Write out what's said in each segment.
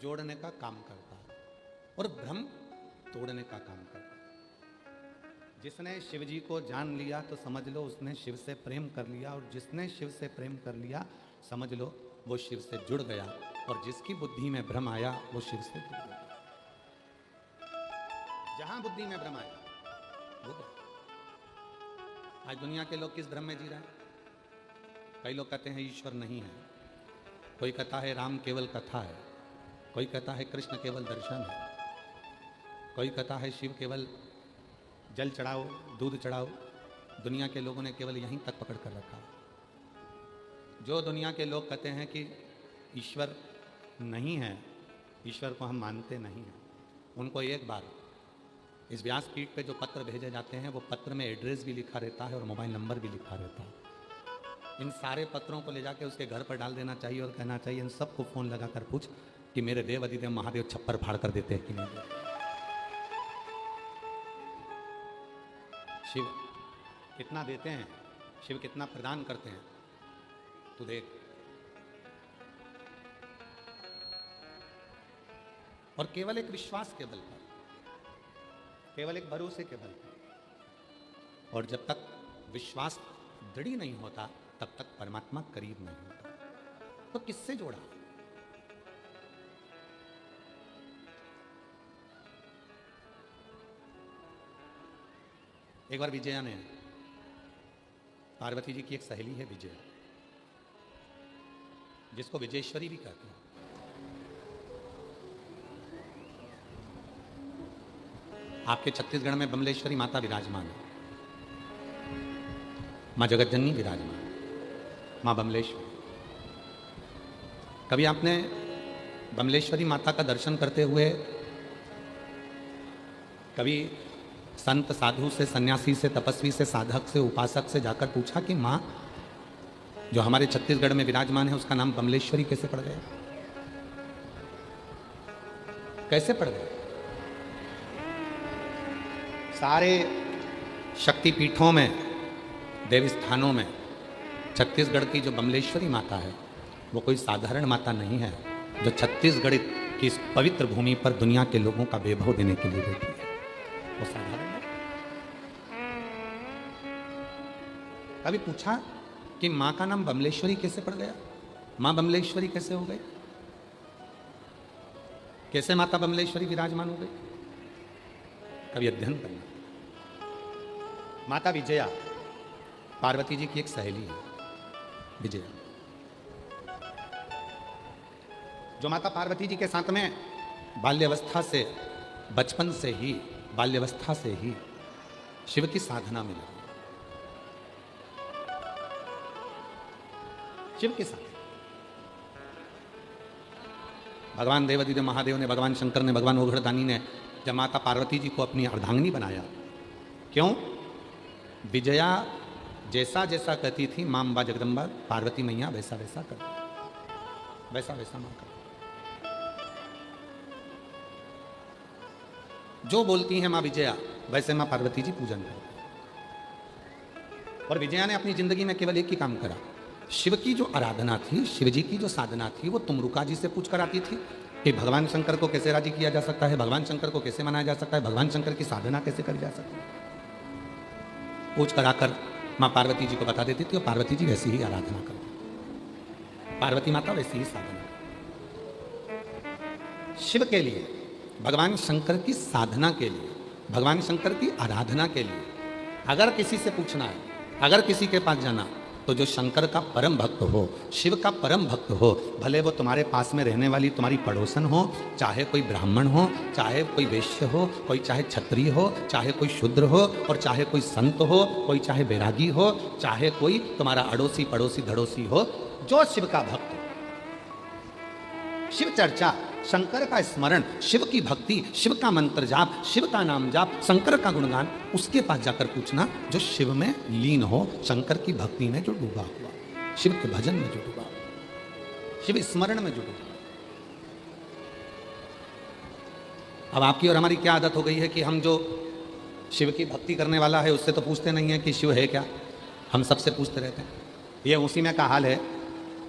जोड़ने का काम करता है और भ्रम तोड़ने का काम करता है। जिसने शिव जी को जान लिया तो समझ लो उसने शिव से प्रेम कर लिया, और जिसने शिव से प्रेम कर लिया समझ लो वो शिव से जुड़ गया, और जिसकी बुद्धि में भ्रम आया वो शिव से जुड़ गया। जहां बुद्धि में भ्रम आया वो गया। आज दुनिया के लोग किस भ्रम में जी रहे हैं? कई लोग कहते हैं ईश्वर नहीं है, कोई कहता है राम केवल कथा है, कोई कहता है कृष्ण केवल दर्शन है, कोई कहता है शिव केवल जल चढ़ाओ दूध चढ़ाओ। दुनिया के लोगों ने केवल यहीं तक पकड़ कर रखा। जो दुनिया के लोग कहते हैं कि ईश्वर नहीं है, ईश्वर को हम मानते नहीं हैं, उनको एक बार इस व्यासपीठ पे जो पत्र भेजे जाते हैं वो पत्र में एड्रेस भी लिखा रहता है और मोबाइल नंबर भी लिखा रहता है। इन सारे पत्रों को ले जाके उसके घर पर डाल देना चाहिए और कहना चाहिए इन सबको फ़ोन लगा कर पूछ कि मेरे देव अधिदेव महादेव छप्पर फाड़ कर देते हैं कि नहीं देते। शिव कितना देते हैं, शिव कितना प्रदान करते हैं, तू देख। और केवल एक विश्वास के बल पर, केवल एक भरोसे के बल पर। और जब तक विश्वास दृढ़ नहीं होता तब तक परमात्मा करीब नहीं होता। तो किससे जोड़ा? एक बार विजया ने, पार्वती जी की एक सहेली है विजया, जिसको विजयेश्वरी भी कहते हैं। आपके छत्तीसगढ़ में बमलेश्वरी माता विराजमान है, मां जगतजननी विराजमान, मां बमलेश्वरी। कभी आपने बमलेश्वरी माता का दर्शन करते हुए कभी संत साधु से, सन्यासी से, तपस्वी से, साधक से, उपासक से जाकर पूछा कि मां जो हमारे छत्तीसगढ़ में विराजमान है उसका नाम बमलेश्वरी कैसे पड़ गया? कैसे पड़ गया? सारे शक्तिपीठों में, देवी स्थानों में छत्तीसगढ़ की जो बमलेश्वरी माता है वो कोई साधारण माता नहीं है, जो छत्तीसगढ़ की इस पवित्र भूमि पर दुनिया के लोगों का वैभव देने के लिए बैठी है। वो साधारण है। कभी पूछा कि मां का नाम बमलेश्वरी कैसे पड़ गया? मां बमलेश्वरी कैसे हो गई? कैसे माता बमलेश्वरी विराजमान हो गई? कभी अध्ययन करना। माता विजया पार्वती जी की एक सहेली है, विजया, जो माता पार्वती जी के साथ में बाल्यावस्था से, बचपन से ही, बाल्यावस्था से ही शिव की साधना में लगी। शिव के साथ भगवान देवाधिदेव महादेव ने, भगवान शंकर ने, भगवान ओघड़दानी ने जब माता पार्वती जी को अपनी अर्धांगिनी बनाया, क्यों? विजया जैसा जैसा कहती थी मां अम्बा जगदम्बा पार्वती मैया वैसा वैसा कर, वैसा वैसा मां कर। जो बोलती हैं मां विजया वैसे मां पार्वती जी पूजन करती। और विजया ने अपनी जिंदगी में केवल एक ही काम करा, शिव की जो आराधना थी, शिव जी की जो साधना थी, वो तुमरुका जी से पूछ कर आती थी कि भगवान शंकर को कैसे राजी किया जा सकता है, भगवान शंकर को कैसे मनाया जा सकता है, भगवान शंकर की साधना कैसे करी जा सकती है। पूछ कर आकर माँ पार्वती जी को बता देती थी और पार्वती जी वैसी ही आराधना करती, पार्वती माता वैसी ही साधना। शिव के लिए, भगवान शंकर की साधना के लिए, भगवान शंकर की आराधना के लिए अगर किसी से पूछना है, अगर किसी के पास जाना, तो जो शंकर का परम भक्त हो, शिव का परम भक्त हो, भले वो तुम्हारे पास में रहने वाली तुम्हारी पड़ोसन हो, चाहे कोई ब्राह्मण हो, चाहे कोई वैश्य हो, कोई चाहे क्षत्रिय हो, चाहे कोई शूद्र हो, और चाहे कोई संत हो, कोई चाहे बैरागी हो, चाहे कोई तुम्हारा अड़ोसी पड़ोसी धड़ोसी हो, जो शिव का भक्त हो, शिव चर्चा, शंकर का स्मरण, शिव की भक्ति, शिव का मंत्र जाप, शिव का नाम जाप, शंकर का गुणगान, उसके पास जाकर पूछना जो शिव में लीन हो, शंकर की भक्ति में जो डूबा हुआ, शिव के भजन में जो डूबा, शिव स्मरण में जो डूबा। अब आपकी और हमारी क्या आदत हो गई है कि हम जो शिव की भक्ति करने वाला है उससे तो पूछते नहीं है कि शिव है क्या, हम सबसे पूछते रहते हैं। ये उसी में का हाल है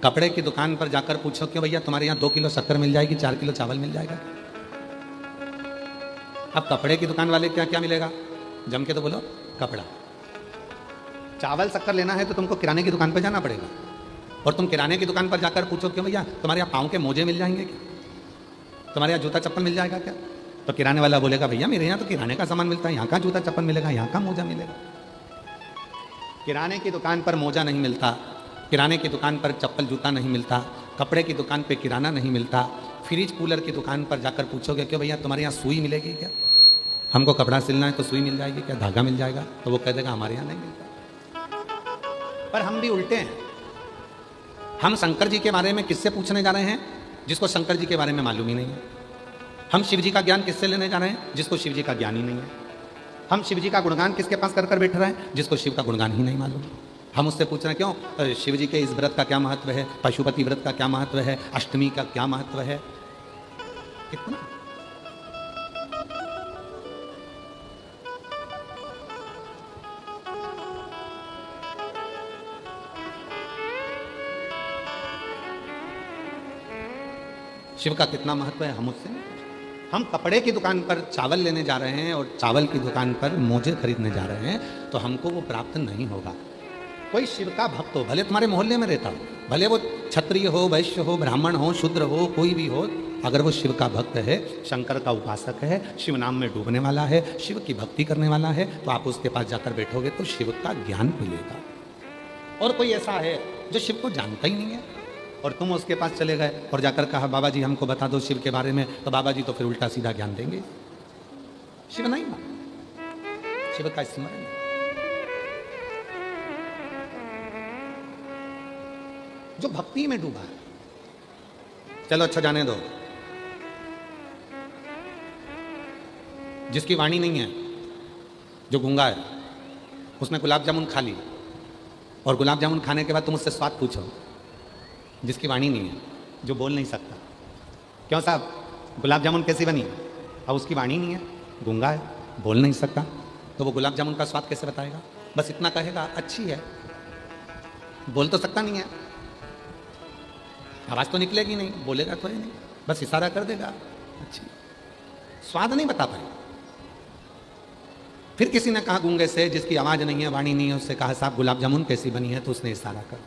कपड़े की दुकान पर जाकर पूछो कि भैया तुम्हारे यहाँ 2 किलो शक्कर मिल जाएगी, 4 किलो चावल मिल जाएगा। अब कपड़े की दुकान वाले क्या क्या मिलेगा, जम के तो बोलो कपड़ा। चावल शक्कर लेना है तो तुमको किराने की दुकान पर जाना पड़ेगा, और तुम किराने की दुकान पर जाकर पूछो कि भैया तुम्हारे यहाँ पाँव के मोजे मिल जाएंगे क्या, तुम्हारे यहाँ जूता चप्पल मिल जाएगा क्या, तो किराने वाला बोलेगा भैया मेरे यहाँ तो किराने का सामान मिलता है, यहाँ का जूता चप्पल मिलेगा, यहाँ का मोजा मिलेगा। किराने की दुकान पर मोजा नहीं मिलता, किराने की दुकान पर चप्पल जूता नहीं मिलता, कपड़े की दुकान पे किराना नहीं मिलता। फ्रिज कूलर की दुकान पर जाकर पूछोगे कि भैया तुम्हारे यहाँ सुई मिलेगी क्या, हमको कपड़ा सिलना है तो सुई मिल जाएगी क्या, धागा मिल जाएगा, तो वो कह देगा हमारे यहाँ नहीं मिलता। पर हम भी उल्टे हैं, हम शंकर जी के बारे में किससे पूछने जा रहे हैं, जिसको शंकर जी के बारे में मालूम ही नहीं है। हम शिव जी का ज्ञान किससे लेने जा रहे हैं, जिसको शिव जी का ज्ञान ही नहीं है। हम शिव जी का गुणगान किसके पास कर कर बैठ रहे हैं, जिसको शिव का गुणगान ही नहीं मालूम। हम उससे पूछ रहे हैं क्यों शिव जी के इस व्रत का क्या महत्व है, पशुपति व्रत का क्या महत्व है, अष्टमी का क्या महत्व है, कितना। शिव का कितना महत्व है हम उससे नहीं। हम कपड़े की दुकान पर चावल लेने जा रहे हैं और चावल की दुकान पर मोजे खरीदने जा रहे हैं, तो हमको वो प्राप्त नहीं होगा। कोई शिव का भक्त हो, भले तुम्हारे मोहल्ले में रहता हो, भले वो क्षत्रिय हो, वैश्य हो, ब्राह्मण हो, शूद्र हो, कोई भी हो, अगर वो शिव का भक्त है, शंकर का उपासक है, शिव नाम में डूबने वाला है, शिव की भक्ति करने वाला है, तो आप उसके पास जाकर बैठोगे तो शिव का ज्ञान मिलेगा। और कोई ऐसा है जो शिव को जानता ही नहीं है, और तुम उसके पास चले गए और जाकर कहा बाबा जी हमको बता दो शिव के बारे में, तो बाबा जी तो फिर उल्टा सीधा ज्ञान देंगे। शिव नहीं मान, शिव का स्मरण। जो भक्ति में डूबा है, चलो अच्छा जाने दो, जिसकी वाणी नहीं है, जो गूंगा है, उसने गुलाब जामुन खा ली और गुलाब जामुन खाने के बाद तुम उससे स्वाद पूछो, जिसकी वाणी नहीं है, जो बोल नहीं सकता, क्यों साहब गुलाब जामुन कैसी बनी, और उसकी वाणी नहीं है, गूंगा है, बोल नहीं सकता, तो वो गुलाब जामुन का स्वाद कैसे बताएगा। बस इतना कहेगा अच्छी है, बोल तो सकता नहीं है, आवाज़ तो निकलेगी नहीं, बोलेगा तो ही नहीं, बस इशारा कर देगा अच्छी, स्वाद नहीं बता पाए। फिर किसी ने कहा गूंगे से, जिसकी आवाज़ नहीं है, वाणी नहीं है, उससे कहा साहब गुलाब जामुन कैसी बनी है, तो उसने इशारा कर।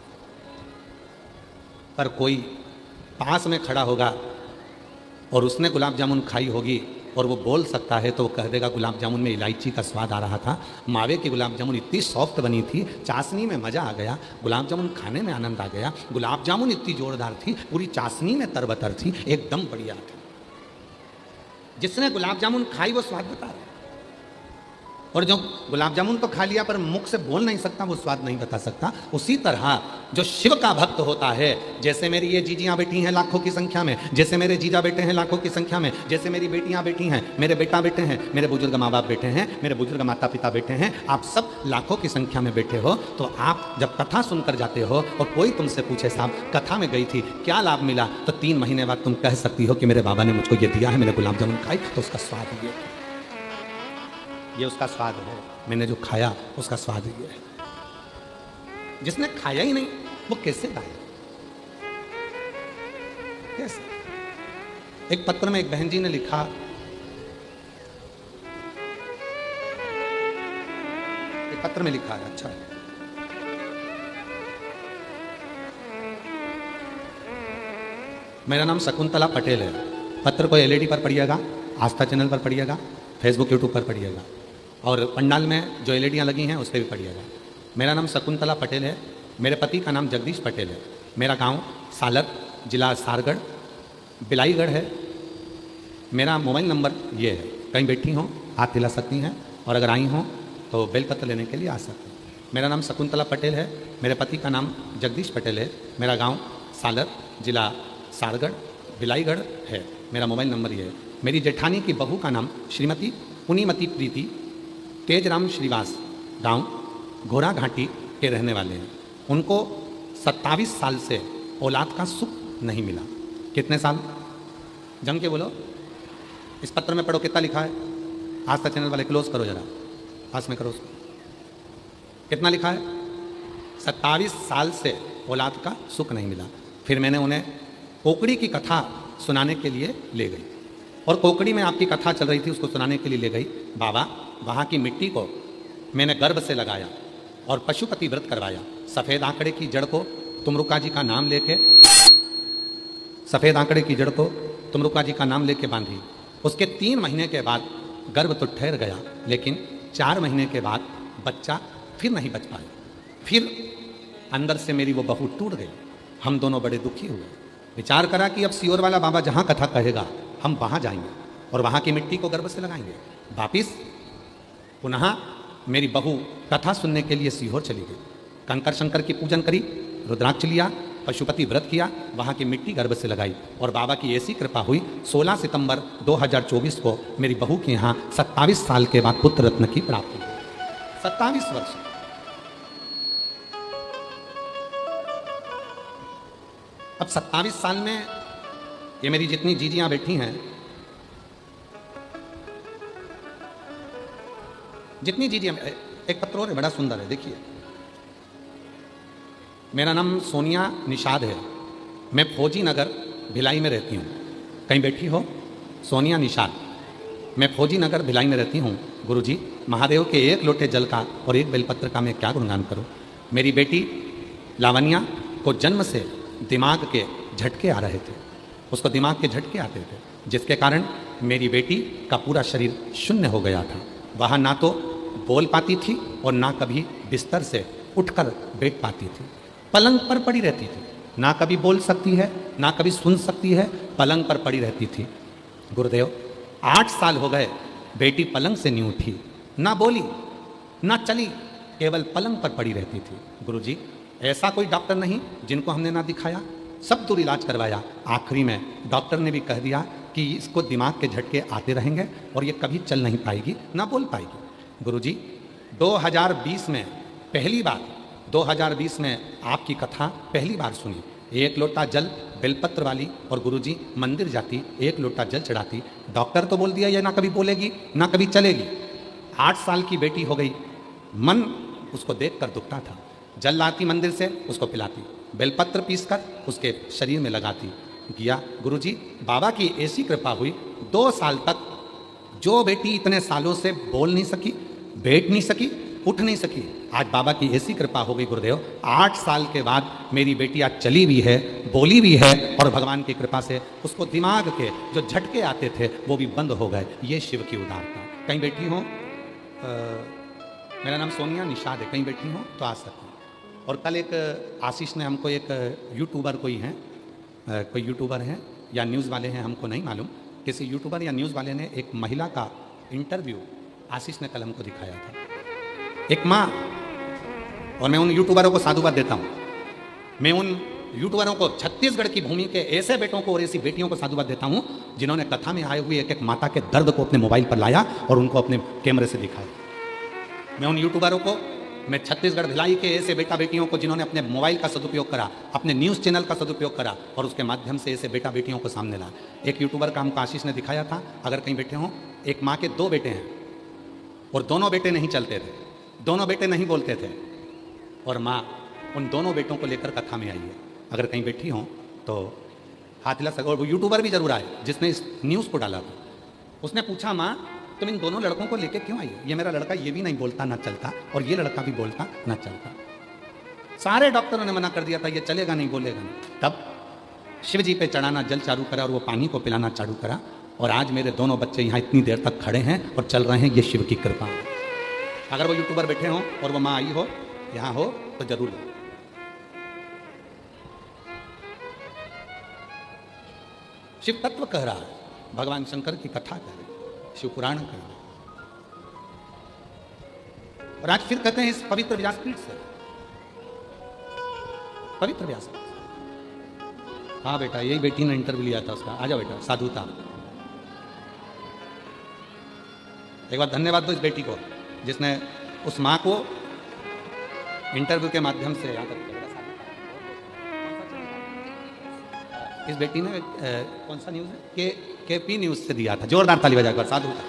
पर कोई पास में खड़ा होगा और उसने गुलाब जामुन खाई होगी और वो बोल सकता है, तो वो कह देगा गुलाब जामुन में इलायची का स्वाद आ रहा था, मावे की गुलाब जामुन इतनी सॉफ्ट बनी थी, चाशनी में मज़ा आ गया, गुलाब जामुन खाने में आनंद आ गया, गुलाब जामुन इतनी जोरदार थी, पूरी चाशनी में तरबतर थी, एकदम बढ़िया थी। जिसने गुलाब जामुन खाई वो स्वाद बता रहा है, और जो गुलाब जामुन तो खा लिया पर मुख से बोल नहीं सकता, वो स्वाद नहीं बता सकता। उसी तरह जो शिव का भक्त होता है, जैसे मेरी ये जीजियाँ बैठी हैं लाखों की संख्या में, जैसे मेरे जीजा बेटे हैं लाखों की संख्या में, जैसे मेरी बेटियाँ बैठी हैं, मेरे बेटा बेटे हैं, मेरे बुजुर्ग माँ बाप बैठे हैं, मेरे बुजुर्ग माता पिता बैठे हैं, आप सब लाखों की संख्या में बैठे हो, तो आप जब कथा सुनकर जाते हो और कोई तुमसे पूछे साहब कथा में गई थी क्या लाभ मिला, तो 3 महीने बाद तुम कह सकती हो कि मेरे बाबा ने मुझको ये दिया है, मैंने गुलाब जामुन खाई तो उसका स्वाद ये उसका स्वाद है, मैंने जो खाया उसका स्वाद ये है। जिसने खाया ही नहीं वो कैसे गाया, कैसे। एक पत्र में एक बहन जी ने लिखा, एक पत्र में लिखा है, अच्छा है, मेरा नाम शकुंतला पटेल है। पत्र को एलईडी पर पढ़िएगा, आस्था चैनल पर पढ़िएगा, फेसबुक यूट्यूब पर पढ़िएगा, और पंडाल में जो एलईडियाँ लगी हैं उस पर भी पढ़िएगा। मेरा नाम शकुंतला पटेल है, मेरे पति का नाम जगदीश पटेल है, मेरा गांव सालर, जिला सारगढ़, बिलाईगढ़ है। मेरा मोबाइल नंबर ये है, कहीं बैठी हों हाथ हिला सकती हैं, और अगर आई हों तो बेलपत्र लेने के लिए आ सकते हैं। मेरा नाम शकुंतला पटेल है, मेरे पति का नाम जगदीश पटेल है, मेरा गाँव सालर, जिला सारगढ़, बिलाईगढ़ है। मेरा मोबाइल नंबर ये है। मेरी जेठानी की बहू का नाम श्रीमती पुनीमती प्रीति तेजराम श्रीवास, गांव घोड़ा घाटी के रहने वाले हैं। उनको 27 साल से औलाद का सुख नहीं मिला। कितने साल, जम के बोलो, इस पत्र में पढ़ो कितना लिखा है। आस्था चैनल वाले क्लोज करो जरा, पास में करो उसको। कितना लिखा है, 27 साल से औलाद का सुख नहीं मिला। फिर मैंने उन्हें कोकड़ी की कथा सुनाने के लिए ले गई, और कोकड़ी में आपकी कथा चल रही थी, उसको सुनाने के लिए ले गई। बाबा, वहाँ की मिट्टी को मैंने गर्भ से लगाया और पशुपति व्रत करवाया। सफ़ेद आंकड़े की जड़ को तुमरुका जी का नाम लेके, सफ़ेद आंकड़े की जड़ को तुमरुका जी का नाम लेके बांधी। उसके 3 महीने के बाद गर्भ तो ठहर गया, लेकिन 4 महीने के बाद बच्चा फिर नहीं बच पाया। फिर अंदर से मेरी वो बहू टूट गई। हम दोनों बड़े दुखी हुए। विचार करा कि अब सीहोर वाला बाबा जहाँ कथा कहेगा हम वहाँ जाएंगे और वहाँ की मिट्टी को गर्भ से लगाएंगे। वापिस पुनः मेरी बहू कथा सुनने के लिए सीहोर चली गई। कंकर शंकर की पूजन करी, रुद्राक्ष लिया, पशुपति व्रत किया, वहाँ की मिट्टी गर्भ से लगाई, और बाबा की ऐसी कृपा हुई 16 सितंबर 2024 को मेरी बहू के यहाँ 27 साल के बाद पुत्र रत्न की प्राप्ति हुई। 27 वर्ष। अब 27 साल में ये मेरी जितनी जीजियां बैठी हैं, जितनी जीजियां, एक पत्र और है बड़ा सुंदर है, देखिए। मेरा नाम सोनिया निषाद है, मैं फौजी नगर भिलाई में रहती हूँ। कहीं बैठी हो? सोनिया निषाद, मैं फौजी नगर भिलाई में रहती हूँ। गुरुजी, महादेव के 1 लोटे जल का और 1 बेलपत्र का मैं क्या गुणगान करूँ। मेरी बेटी लावण्या को जन्म से दिमाग के झटके आ रहे थे, उसको दिमाग के झटके आते थे, जिसके कारण मेरी बेटी का पूरा शरीर शून्य हो गया था। वह ना तो बोल पाती थी और ना कभी बिस्तर से उठकर बैठ पाती थी, पलंग पर पड़ी रहती थी। ना कभी बोल सकती है, ना कभी सुन सकती है, पलंग पर पड़ी रहती थी। गुरुदेव, 8 साल हो गए, बेटी पलंग से नहीं उठी, ना बोली, ना चली, केवल पलंग पर पड़ी रहती थी। गुरुजी, ऐसा कोई डॉक्टर नहीं जिनको हमने ना दिखाया, सब दूर इलाज करवाया। आखिरी में डॉक्टर ने भी कह दिया कि इसको दिमाग के झटके आते रहेंगे और ये कभी चल नहीं पाएगी, ना बोल पाएगी। गुरुजी, 2020 में पहली बार, 2020 में आपकी कथा पहली बार सुनी। 1 लोटा जल बेलपत्र वाली, और गुरुजी मंदिर जाती, 1 लोटा जल चढ़ाती। डॉक्टर तो बोल दिया ये ना कभी बोलेगी, ना कभी चलेगी। 8 साल की बेटी हो गई, मन उसको देखकर दुखता था। जल लाती मंदिर से, उसको पिलाती, बेलपत्र पीसकर उसके शरीर में लगाती। किया गुरुजी, बाबा की ऐसी कृपा हुई, 2 साल तक जो बेटी इतने सालों से बोल नहीं सकी, बैठ नहीं सकी, उठ नहीं सकी, आज बाबा की ऐसी कृपा हो गई। गुरुदेव, 8 साल के बाद मेरी बेटी आज चली भी है, बोली भी है, और भगवान की कृपा से उसको दिमाग के जो झटके आते थे वो भी बंद हो गए। ये शिव की उदारता। कहीं बैठी हो? मेरा नाम सोनिया निषाद है, कहीं बैठी हो तो आ सकती। और कल एक आशीष ने हमको, एक यूट्यूबर कोई है, कोई यूट्यूबर हैं या न्यूज़ वाले हैं, हमको नहीं मालूम, किसी यूट्यूबर या न्यूज़ वाले ने एक महिला का इंटरव्यू आशीष ने कल हमको दिखाया था। एक माँ, और मैं उन यूट्यूबरों को साधुवाद देता हूँ, मैं उन यूट्यूबरों को, छत्तीसगढ़ की भूमि के ऐसे बेटों को और ऐसी बेटियों को साधुवाद देता हूँ जिन्होंने कथा में आए हुए एक एक माता के दर्द को अपने मोबाइल पर लाया और उनको अपने कैमरे से दिखाया। मैं उन यूट्यूबरों को, मैं छत्तीसगढ़ भिलाई के ऐसे बेटा बेटियों को जिन्होंने अपने मोबाइल का सदुपयोग करा, अपने न्यूज़ चैनल का सदुपयोग करा और उसके माध्यम से ऐसे बेटा बेटियों को सामने ला। एक यूट्यूबर का हमको आशीष ने दिखाया था, अगर कहीं बैठे हों, एक माँ के 2 बेटे हैं और दोनों बेटे नहीं चलते थे, दोनों बेटे नहीं बोलते थे, और माँ उन दोनों बेटों को लेकर कथा में आई है। अगर कहीं बैठी हों तो हाथ हिला सको। और वो यूट्यूबर भी जरूर आए जिसने इस न्यूज़ को डाला था। उसने पूछा, माँ तुम इन दोनों लड़कों को लेके क्यों आई? ये मेरा लड़का ये भी नहीं बोलता ना चलता, और ये लड़का भी बोलता ना चलता। सारे डॉक्टरों ने मना कर दिया था, ये चलेगा नहीं, बोलेगा नहीं। तब शिव जी पे चढ़ाना जल चालू करा और वो पानी को पिलाना चालू करा, और आज मेरे दोनों बच्चे यहाँ इतनी देर तक खड़े हैं और चल रहे हैं। ये शिव की कृपा है। अगर वो यूट्यूबर बैठे हों और वो माँ आई हो, यहाँ हो, तो जरूर लो। शिव तत्व कह रहा है, भगवान शंकर की कथा कह रहे, शिव पुराण कह रहे, और आज फिर कहते हैं इस पवित्र व्यासपीठ से, पवित्र व्यासपीठ। हाँ बेटा, यही बेटी ने इंटरव्यू लिया था उसका। आ जाओ बेटा, साधुता। एक बार धन्यवाद दो इस बेटी को जिसने उस माँ को इंटरव्यू के माध्यम से यहाँ तक। इस बेटी ने कौन सा न्यूज़ है, केपी न्यूज़ से दिया था। जोरदार ताली बजा कर साधु था।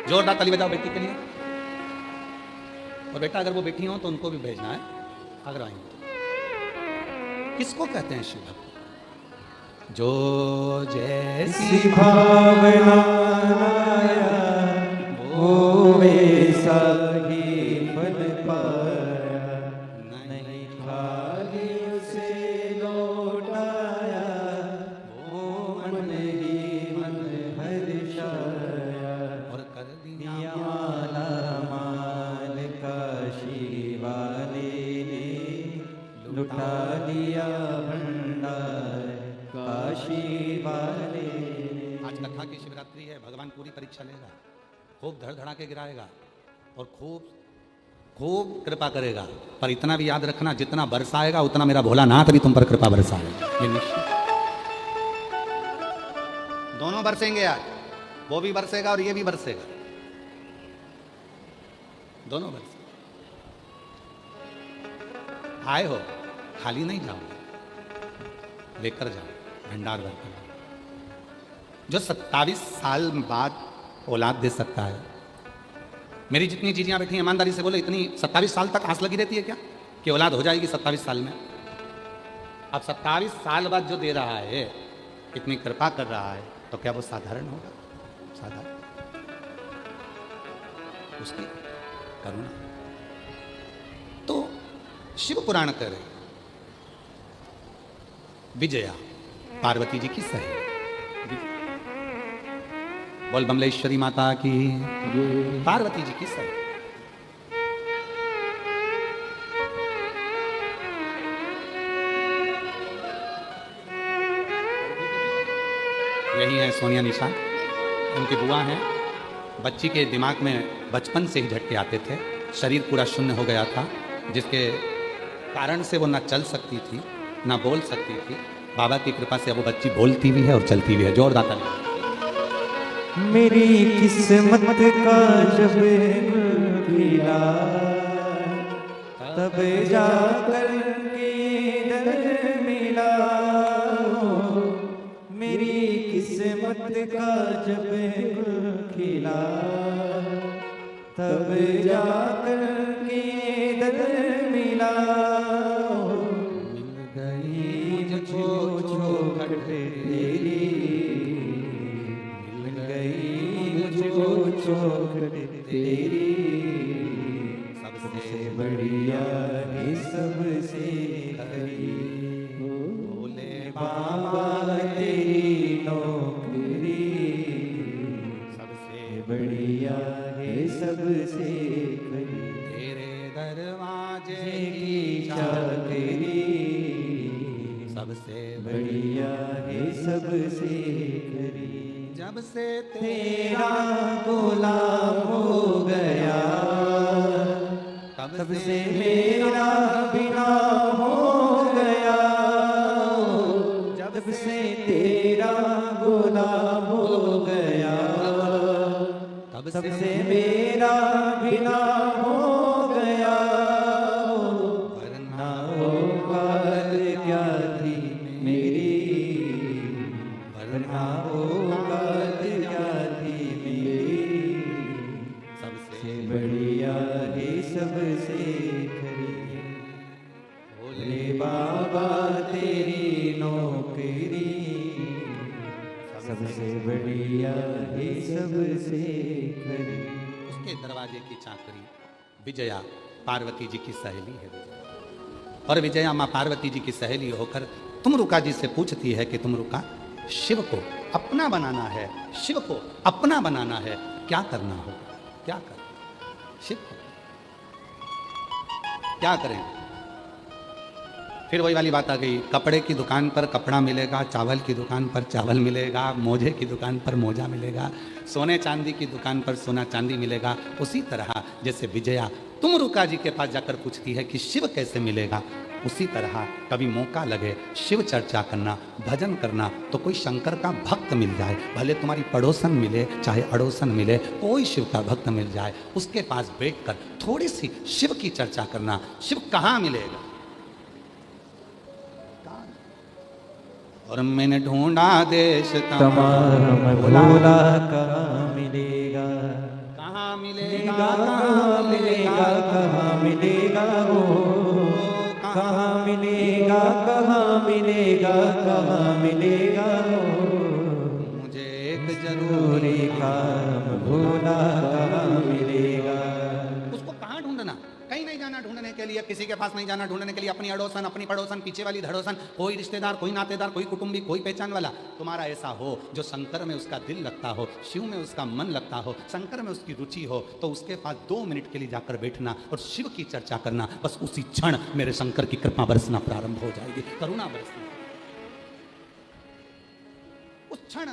जोरदार ताली बजाओ बेटी के लिए। और बेटा अगर वो बेटी हो तो उनको भी भेजना है अगर आई तो। किसको कहते हैं शिव भक्त? जो जैसी भावना वो वैसा ही फल पाया, नहीं खाली उसे लौटाया, वो मन ही मन हर्षाया। और कर दिया माला माल काशी वाले ने, लुटा दिया भंडार काशी वाले। आज कथा की शिवरात्रि है, भगवान पूरी परीक्षा लेगा, खूब धड़ धड़ा के गिराएगा और खूब खूब कृपा करेगा। पर इतना भी याद रखना, जितना बरसाएगा उतना मेरा भोलानाथ भी तुम पर कृपा बरसाएगा, ये निश्चित। दोनों बरसेंगे यार, वो भी बरसेगा और ये भी बरसेगा, दोनों बरसेगा। आए हो खाली नहीं जाओ, लेकर जाओ, भंडार भर कर। जो 27 साल बाद औलाद दे सकता है, मेरी जितनी चीज़ें बैठी ईमानदारी से बोले, इतनी 27 साल तक आस लगी रहती है क्या कि औलाद हो जाएगी 27 साल में? अब 27 साल बाद जो दे रहा है, इतनी कृपा कर रहा है, तो क्या वो साधारण होगा? साधारण उसकी करुणा। तो शिव पुराण करे विजया पार्वती जी की सहेली। बोल बमलेश्वरी माता की, पार्वती जी की सहेली। यही है सोनिया निशा, उनकी बुआ हैं। बच्ची के दिमाग में बचपन से ही झटके आते थे, शरीर पूरा शून्य हो गया था, जिसके कारण से वो ना चल सकती थी ना बोल सकती थी। बाबा की कृपा से अब वो बच्ची बोलती भी है और चलती भी है। जोरदार ताली। मेरी किस्मत का जब खिला, तब जाकर किधर मिला। मेरी किस्मत का जब खिला, तब जाकर किधर मिला। मिल गई मुझको चौखट तेरी, मिल गई मुझको चौखट तेरी। सबसे बढ़िया है सबसे खरी, भोले बाबा तेरी नौकरी। सबसे बढ़िया है सबसे खरी, तेरे दरवाजे की चाकरी। सबसे बढ़िया है सबसे खरी। जब से तेरा गुलाम हो गया, तब से मेरा बिना हो गया। जब से तेरा गुलाम हो गया, तब से मेरा बिना हो गया। वरना औकात क्या थी मेरी, वरना औकात क्या थी मेरी। सबसे बढ़िया है सबसे खरी, भोले बाबा तेरी नौकरी। सबसे बढ़िया है सबसे खरी। उसके दरवाजे की चाकरी विजया पार्वती जी की सहेली है। और विजया माँ पार्वती जी की सहेली होकर तुमरुका जी से पूछती है कि तुमरुका, शिव को अपना बनाना है, शिव को अपना बनाना है, क्या करना होगा? क्या करें? शिव को क्या करें? फिर वही वाली बात आ गई, कपड़े की दुकान पर कपड़ा मिलेगा, चावल की दुकान पर चावल मिलेगा, मोजे की दुकान पर मोजा मिलेगा, सोने चांदी की दुकान पर सोना चांदी मिलेगा। उसी तरह जैसे विजया तुमरुका जी के पास जाकर पूछती है कि शिव कैसे मिलेगा, उसी तरह कभी मौका लगे शिव चर्चा करना, भजन करना, तो कोई शंकर का भक्त मिल जाए, भले तुम्हारी पड़ोसन मिले चाहे अड़ोसन मिले, कोई शिव का भक्त मिल जाए, उसके पास बैठकर थोड़ी सी शिव की चर्चा करना। शिव कहाँ मिलेगा? और मैंने ढूंढा देश तमाम भोला कहाँ मिलेगा, कहाँ मिलेगा? मिलेगा, कहाँ मिलेगा, कहाँ मिलेगा वो, कहाँ मिलेगा, कहाँ मिलेगा, कहाँ मिलेगा वो, मुझे एक जरूरी काम भोला कहाँ मिलेगा। उसको कहाँ ढूंढना? कहीं नहीं जाना ढूंढने के लिए, किसी के पास नहीं जाना ढूंढने के लिए। अपनी अड़ोसन, अपनी पड़ोसन, पीछे वाली धड़ोसन, कोई रिश्तेदार, कोई नातेदार, कोई कुटुंबी, कोई पहचान वाला तुम्हारा ऐसा हो जो शंकर में उसका दिल लगता हो, शिव में उसका मन लगता हो, शंकर में उसकी रुचि हो, तो उसके पास 2 मिनट के लिए जाकर बैठना और शिव की चर्चा करना। बस उसी क्षण मेरे शंकर की कृपा बरसना प्रारंभ हो जाएगी, करुणा बरसना। उस क्षण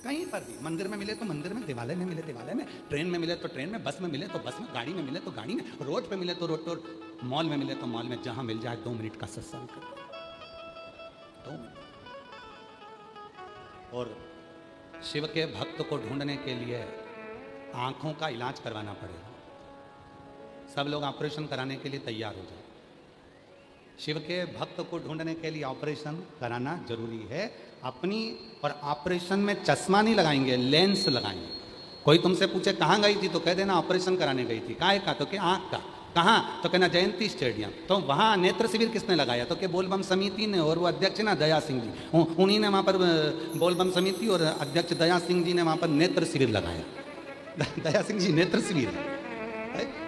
कहीं पर भी, मंदिर में मिले तो मंदिर में, देवालय में मिले देवालय में, ट्रेन में मिले तो ट्रेन में, बस में मिले तो बस में, गाड़ी में मिले तो गाड़ी में, रोड पे मिले तो रोड पर, मॉल में मिले तो मॉल में, जहां मिल जाए 2 मिनट का सत्संग कर। 2 मिनट। और शिव के भक्त को ढूंढने के लिए आंखों का इलाज करवाना पड़ेगा। सब लोग ऑपरेशन कराने के लिए तैयार हो जाए। शिव के भक्त को ढूंढने के लिए ऑपरेशन कराना जरूरी है अपनी। और ऑपरेशन में चश्मा नहीं लगाएंगे, लेंस लगाएंगे। कोई तुमसे पूछे कहाँ गई थी तो कह देना ऑपरेशन कराने गई थी। काहे का? तो क्या आँख का। कहाँ? तो कहना जयंती स्टेडियम। तो वहाँ नेत्र शिविर किसने लगाया? तो क्या बोलबम समिति ने, और वो अध्यक्ष ना दया सिंह जी, उन्हीं ने वहाँ पर बोलबम समिति और अध्यक्ष दया सिंह जी ने वहाँ पर नेत्र शिविर लगाया। दया सिंह जी नेत्र शिविर,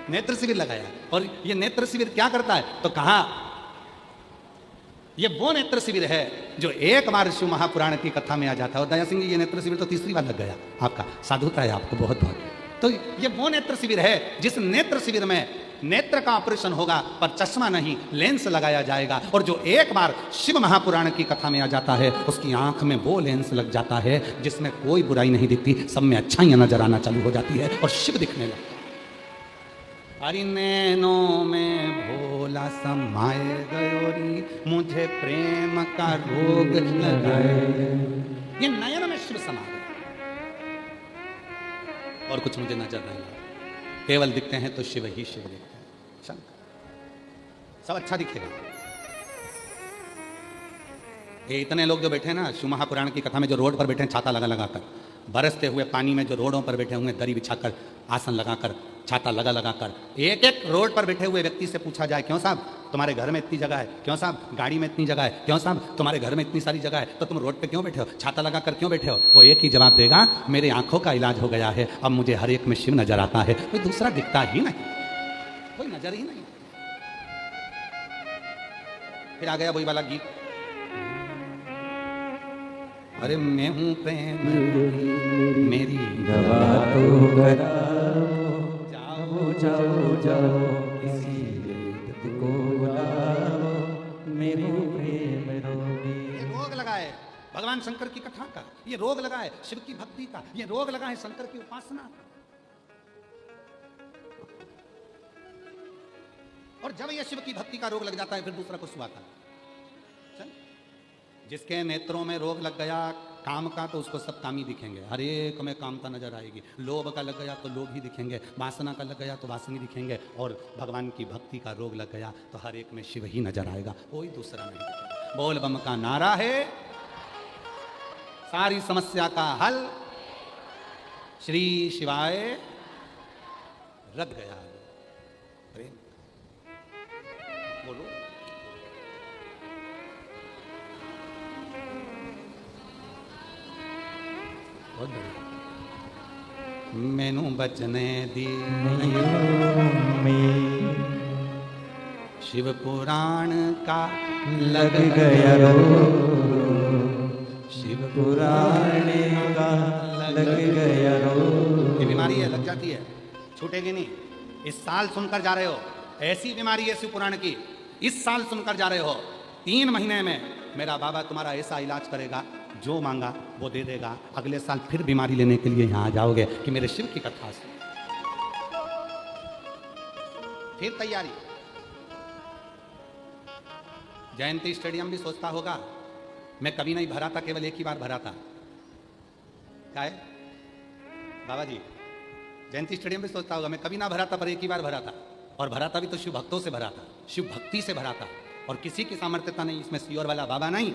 नेत्र शिविर लगाया। और ये नेत्र शिविर क्या करता है? तो कहा ये वो नेत्र शिविर है जो एक बार शिव महापुराण की कथा में आ जाता है। और दया सिंह जी ये नेत्र शिविर तो 3री बार लग गया आपका, साधुता है आपको बहुत बहुत। तो ये वो नेत्र शिविर है जिस नेत्र शिविर में नेत्र का ऑपरेशन होगा पर चश्मा नहीं, लेंस लगाया जाएगा। और जो एक बार शिव महापुराण की कथा में आ जाता है उसकी आंख में वो लेंस लग जाता है जिसमें कोई बुराई नहीं दिखती, सब में अच्छाइयां नजर आना चालू हो जाती है और शिव दिखने लगता है। हरि नैनों में भोला समाए गयोरी, मुझे प्रेम का रोग लगाए। ये नयन में शिव समा गए और कुछ मुझे नजर नहीं आता, केवल दिखते हैं तो शिव ही शिव दिखते हैं। शंकर सब अच्छा दिखेगा। ये इतने लोग जो बैठे हैं ना शिव महापुराण की कथा में, जो रोड पर बैठे हैं छाता लगा लगा कर, बरसते हुए पानी में जो रोडों पर बैठे हुए, दरी बिछाकर, आसन लगाकर, छाता लगा लगा कर, एक एक रोड पर बैठे हुए व्यक्ति से पूछा जाए, क्यों साहब तुम्हारे घर में इतनी जगह है? क्यों साहब गाड़ी में इतनी जगह है? क्यों साहब तुम्हारे घर में इतनी सारी जगह है तो तुम रोड पे क्यों बैठे हो, छाता लगा कर क्यों बैठे हो? वो एक ही जवाब देगा, मेरे आंखों का इलाज हो गया है, अब मुझे हर एक में शिव नजर आता है, कोई दूसरा दिखता ही नहीं, कोई नजर ही नहीं। फिर आ गया वही वाला गीत, अरे मैं हूं प्रेम मेरी दवा तो कराओ, जाओ जाओ जाओ किसी व्यक्ति को बुलाओ, मैं हूँ प्रेम रोगी। ये रोग लगा है भगवान शंकर की कथा का, ये रोग लगा है शिव की भक्ति का, ये रोग लगा है शंकर की उपासना। और जब ये शिव की भक्ति का रोग लग जाता है फिर दूसरा कुछ आता है। जिसके नेत्रों में रोग लग गया काम का तो उसको सब काम ही दिखेंगे, हर एक में कामता नजर आएगी। लोभ का लग गया तो लोभ ही दिखेंगे, वासना का लग गया तो वासना ही दिखेंगे, और भगवान की भक्ति का रोग लग गया तो हर एक में शिव ही नजर आएगा, कोई दूसरा नहीं दिखेगा। बोल बम का नारा है सारी समस्या का हल, श्री शिवाय रख गया। प्रेम बोलो, मैनू बचने दी में शिव पुराण का लग गया रोग, शिव पुराण का लग गया रोग। ये बीमारी है, लग जाती है, छूटेगी नहीं। इस साल सुनकर जा रहे हो, ऐसी बीमारी है शिव पुराण की, इस साल सुनकर जा रहे हो, 3 महीने में मेरा बाबा तुम्हारा ऐसा इलाज करेगा, जो मांगा वो दे देगा। अगले साल फिर बीमारी लेने के लिए यहाँ आ जाओगे कि मेरे शिव की कथा से। फिर तैयारी। जयंती स्टेडियम भी सोचता होगा मैं कभी नहीं भरा था, केवल एक ही बार भरा था। क्या है बाबा जी? जयंती स्टेडियम भी सोचता होगा मैं कभी ना भरा था पर एक ही बार भरा था, और भरा था भी तो शिव भक्तों से भरा था, शिव भक्ति से भरा था, और किसी की सामर्थ्यता नहीं। इसमें सियोर वाला बाबा नहीं,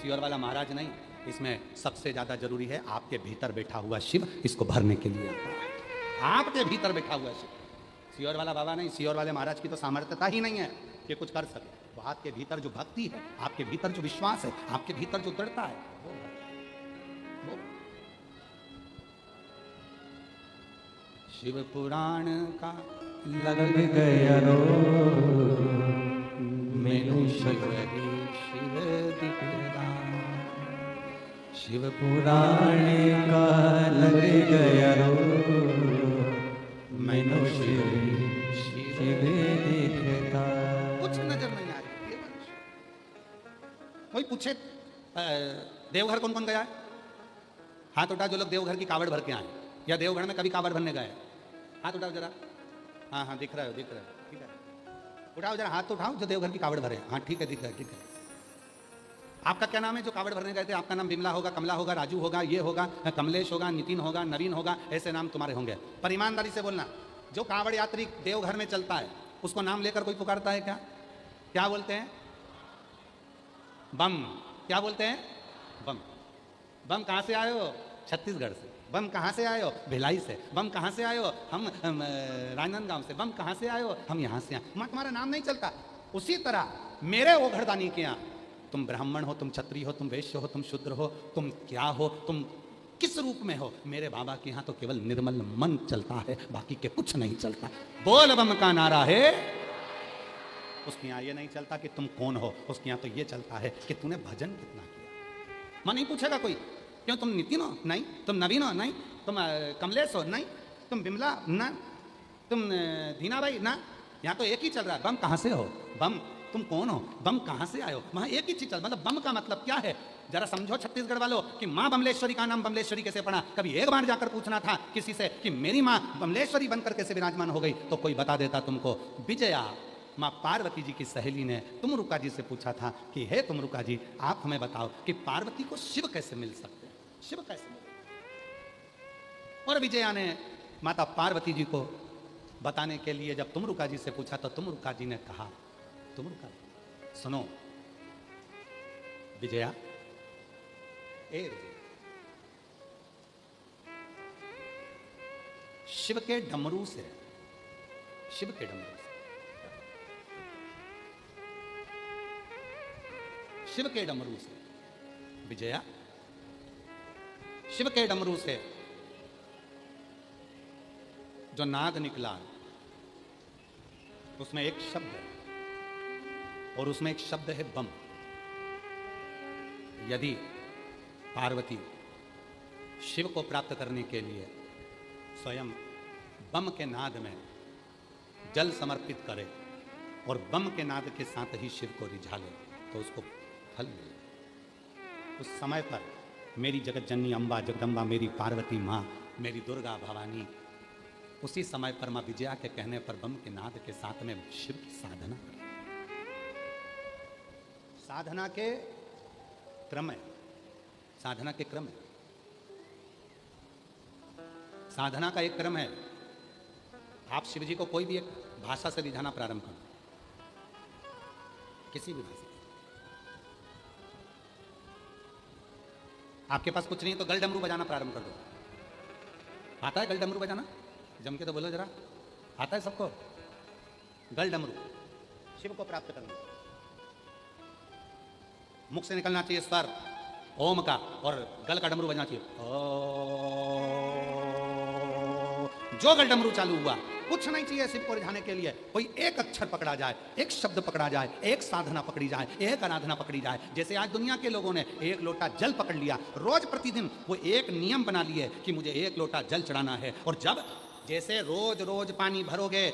सियोर वाला महाराज नहीं, इसमें सबसे ज्यादा जरूरी है आपके भीतर बैठा हुआ शिव, इसको भरने के लिए आता है। आपके भीतर बैठा हुआ है शिव। सियोर वाला बाबा नहीं, सियोर वाले महाराज की तो सामर्थ्यता ही नहीं है कि कुछ कर सके। वो आपके भीतर जो भक्ति है, आपके भीतर जो विश्वास है, आपके भीतर जो दृढ़ता है, वो शिव पुराण का लग गया रो मैनू शिव शिव दिखदा। शिव पुराण का लग गया रो मैनू शिव शिव दिखता। कुछ नजर नहीं आ रही। कोई पूछे देवघर कौन कौन गया है? हाथ उठा जो लोग देवघर की कावड़ भर के आए, या देवघर में कभी कावड़ भरने गए। हाथ उठाओ जरा। हाँ हाँ, दिख रहा है, दिख रहा है, ठीक है। उठाओ जरा, हाथ उठाओ जो देवघर की कावड़ भरे। हाँ ठीक है, दिख रहा है, ठीक है। आपका क्या नाम है जो कावड़ भरने गए थे? आपका नाम बिमला होगा, कमला होगा, राजू होगा, ये होगा, कमलेश होगा, नितिन होगा, नवीन होगा, ऐसे नाम तुम्हारे होंगे। पर ईमानदारी से बोलना, जो कावड़ यात्री देवघर में चलता है उसको नाम लेकर कोई पुकारता है क्या? क्या बोलते हैं? बम। क्या बोलते हैं? बम। बम कहाँ से आए हो? छत्तीसगढ़ से। बम कहाँ से आए हो? भिलाई से। बम कहाँ से आए हो? हम राजनांदगांव से। बम कहाँ से आए हो? हम यहाँ से आए। तुम्हारा नाम नहीं चलता। उसी तरह मेरे ओघरदानी के यहाँ तुम ब्राह्मण हो, तुम क्षत्रिय हो, तुम वैश्य हो, तुम शूद्र हो, तुम क्या हो, तुम किस रूप में हो, मेरे बाबा के यहाँ तो केवल निर्मल मन चलता है, बाकी के कुछ नहीं चलता। बोल बम का नारा है। उसके यहाँ ये नहीं चलता कि तुम कौन हो, उसके यहाँ तो ये चलता है कि तूने भजन कितना किया। मैं नहीं पूछेगा कोई क्यों तुम नितिन हो, नहीं। तुम नवीन हो, नहीं। तुम कमलेश हो, नहीं। तुम बिमला, ना। तुम दीना भाई, ना। यहाँ तो एक ही चल रहा है, बम कहाँ से हो? बम। तुम कौन हो? बम कहाँ से आए हो? वहाँ एक ही चीज चल, मतलब बम का मतलब क्या है जरा समझो छत्तीसगढ़ वालों कि माँ बमलेश्वरी का नाम बमलेश्वरी कैसे पड़ा। कभी एक बार जाकर पूछना था किसी से कि मेरी माँ बमलेश्वरी बनकर कैसे विराजमान हो गई, तो कोई बता देता तुमको। विजया माँ पार्वती जी की सहेली ने तुमरुका जी से पूछा था कि हे तुमरुका जी, आप हमें बताओ कि पार्वती को शिव कैसे मिल सकते हैं, शिव कैसे मिले? और विजया ने माता पार्वती जी को बताने के लिए जब तुमरुका जी से पूछा तो तुमरुका जी ने कहा, तुमरुका सुनो विजया, ए विजया, शिव के डमरू से, शिव के डमरू से, शिव के डमरू से, विजया, शिव के डमरू से जो नाद निकला उसमें एक शब्द है, और उसमें एक शब्द है बम। यदि पार्वती शिव को प्राप्त करने के लिए स्वयं बम के नाद में जल समर्पित करे और बम के नाद के साथ ही शिव को रिझा ले तो उसको फल मिले। उस समय पर मेरी जगत जननी अम्बा जगदम्बा, मेरी पार्वती माँ, मेरी दुर्गा भवानी, उसी समय पर माँ विजया के कहने पर बम के नाद के साथ में शिव की साधना कर, साधना के क्रम है, साधना के क्रम है, साधना का एक क्रम है। आप शिव जी को कोई भी एक भाषा से रिझाना प्रारंभ करो, किसी भी भाषा। आपके पास कुछ नहीं है तो गल डमरू बजाना प्रारंभ कर दो। आता है गल डमरू बजाना? जम के तो बोलो जरा, आता है सबको? गल डमरू शिव को प्राप्त करना, मुख से निकलना चाहिए स्वर ओम का, और गल का डमरू बजना चाहिए ओ। जो गल डमरू चालू हुआ, कुछ नहीं चाहिए शिव को रिझाने के लिए। कोई एक अक्षर पकड़ा जाए, एक शब्द पकड़ा जाए, एक साधना पकड़ी जाए, एक आराधना पकड़ी जाए। जैसे आज दुनिया के लोगों ने एक लोटा जल पकड़ लिया, रोज प्रतिदिन वो एक नियम बना लिए कि मुझे एक लोटा जल चढ़ाना है। और जब जैसे रोज रोज पानी भरोगे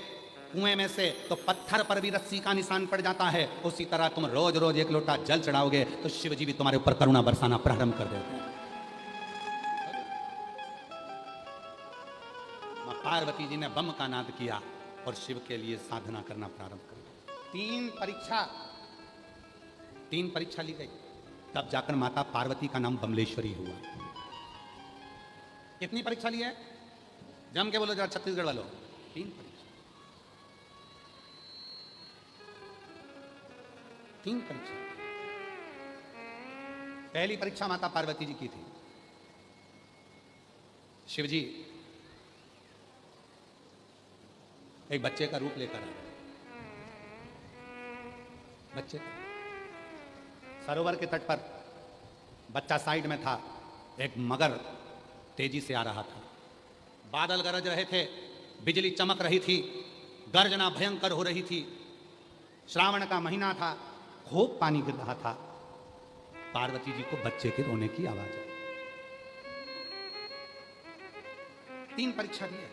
कुएं में से तो पत्थर पर भी रस्सी का निशान पड़ जाता है, उसी तरह तुम रोज रोज एक लोटा जल चढ़ाओगे तो शिव जी भी तुम्हारे ऊपर करुणा बरसाना प्रारंभ कर देते हैं। मां पार्वती जी ने बम का नाद किया और शिव के लिए साधना करना प्रारंभ कर दिया। तीन परीक्षा ली गई, तब जाकर माता पार्वती का नाम बमलेश्वरी हुआ। कितनी परीक्षा ली है? जम के बोलो जरा छत्तीसगढ़ वालों, 3 परीक्षा। 3 परीक्षा। पहली परीक्षा माता पार्वती जी की थी। शिवजी एक बच्चे का रूप लेकर आया। बच्चे सरोवर के तट पर बच्चा साइड में था, एक मगर तेजी से आ रहा था। बादल गरज रहे थे, बिजली चमक रही थी, गर्जना भयंकर हो रही थी। श्रावण का महीना था, खूब पानी गिर रहा था। पार्वती जी को बच्चे के रोने की आवाज आई। 3 परीक्षा दी है,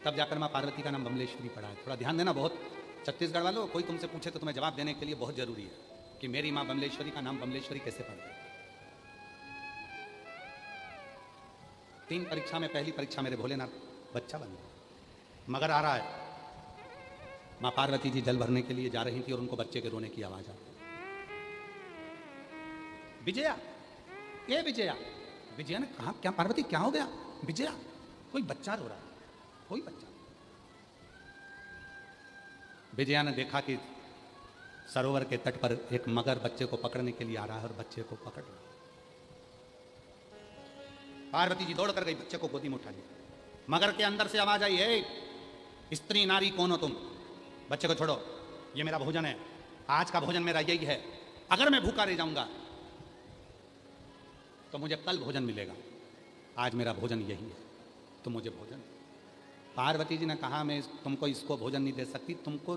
तब जाकर मां पार्वती का नाम बमलेश्वरी पड़ा है। थोड़ा ध्यान देना, बहुत छत्तीसगढ़ वालों, कोई तुमसे पूछे तो तुम्हें जवाब देने के लिए बहुत जरूरी है कि मेरी मां बमलेश्वरी का नाम बमलेश्वरी कैसे पड़ा है। 3 परीक्षा में पहली परीक्षा मेरे भोलेनाथ बच्चा बन गया। मगर आ रहा है, मां पार्वती जी जल भरने के लिए जा रही थी और उनको बच्चे के रोने की आवाज आई। विजया, ये विजया। विजया ने कहा, क्या पार्वती क्या हो गया? विजया, कोई बच्चा रो रहा है, कोई बच्चा। विजया ने देखा कि सरोवर के तट पर एक मगर बच्चे को पकड़ने के लिए आ रहा है और बच्चे को पकड़ रहा है। पार्वती जी दौड़ कर गई, बच्चे को गोदी में उठा लिया। मगर के अंदर से आवाज आई, है स्त्री नारी कौन हो तुम? बच्चे को छोड़ो, ये मेरा भोजन है, आज का भोजन मेरा यही है। अगर मैं भूखा रह जाऊंगा तो मुझे कल भोजन मिलेगा, आज मेरा भोजन यही है, तो मुझे भोजन। पार्वती जी ने कहा, मैं तुमको इसको भोजन नहीं दे सकती, तुमको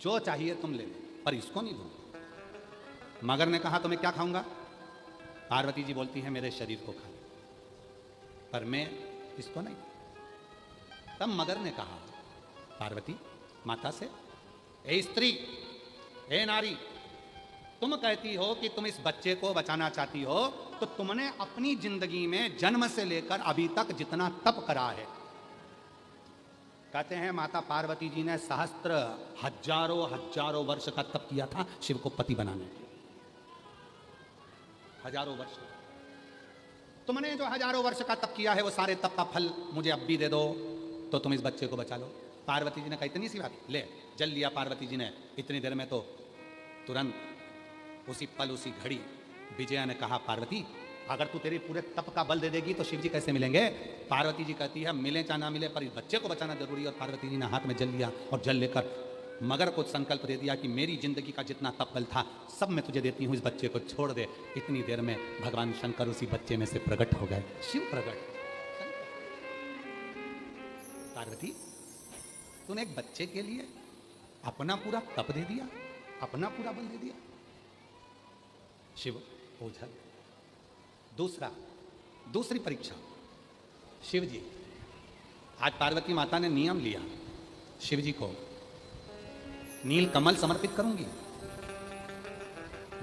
जो चाहिए तुम ले लो, पर इसको नहीं दूंगा। मगर ने कहा, तो मैं क्या खाऊंगा? पार्वती जी बोलती है, मेरे शरीर को खा, पर मैं इसको नहीं। तब मगर ने कहा पार्वती माता से, ए स्त्री, ए नारी, तुम कहती हो कि तुम इस बच्चे को बचाना चाहती हो, तो तुमने अपनी जिंदगी में जन्म से लेकर अभी तक जितना तप करा है, कहते हैं माता पार्वती जी ने सहस्त्र हजारों वर्ष का तप किया था शिव को पति बनाने के। हजारों वर्ष। तुमने जो हजारों वर्ष का तप किया है, वो सारे तप का फल मुझे अब भी दे दो, तो तुम इस बच्चे को बचा लो। पार्वती जी ने कहा, इतनी सी बात, ले जल लिया पार्वती जी ने। इतनी देर में तो तुरंत उसी पल उसी घड़ी विजया ने कहा, पार्वती अगर तू तेरे पूरे तप का बल दे देगी तो शिव जी कैसे मिलेंगे? पार्वती जी कहती है, मिले चाहे ना मिले, पर इस बच्चे को बचाना जरूरी है। और पार्वती जी ने हाथ में जल लिया और जल लेकर मगर को संकल्प दे दिया कि मेरी जिंदगी का जितना तप बल था सब मैं तुझे देती हूँ, इस बच्चे को छोड़ दे। इतनी देर में भगवान शंकर उसी बच्चे में से प्रकट हो गए, शिव प्रकट। पार्वती, तूने एक बच्चे के लिए अपना पूरा तप दे दिया, अपना पूरा बल दे दिया। शिव ओझल। दूसरी परीक्षा, शिव जी। आज पार्वती माता ने नियम लिया, शिव जी को नील कमल समर्पित करूंगी।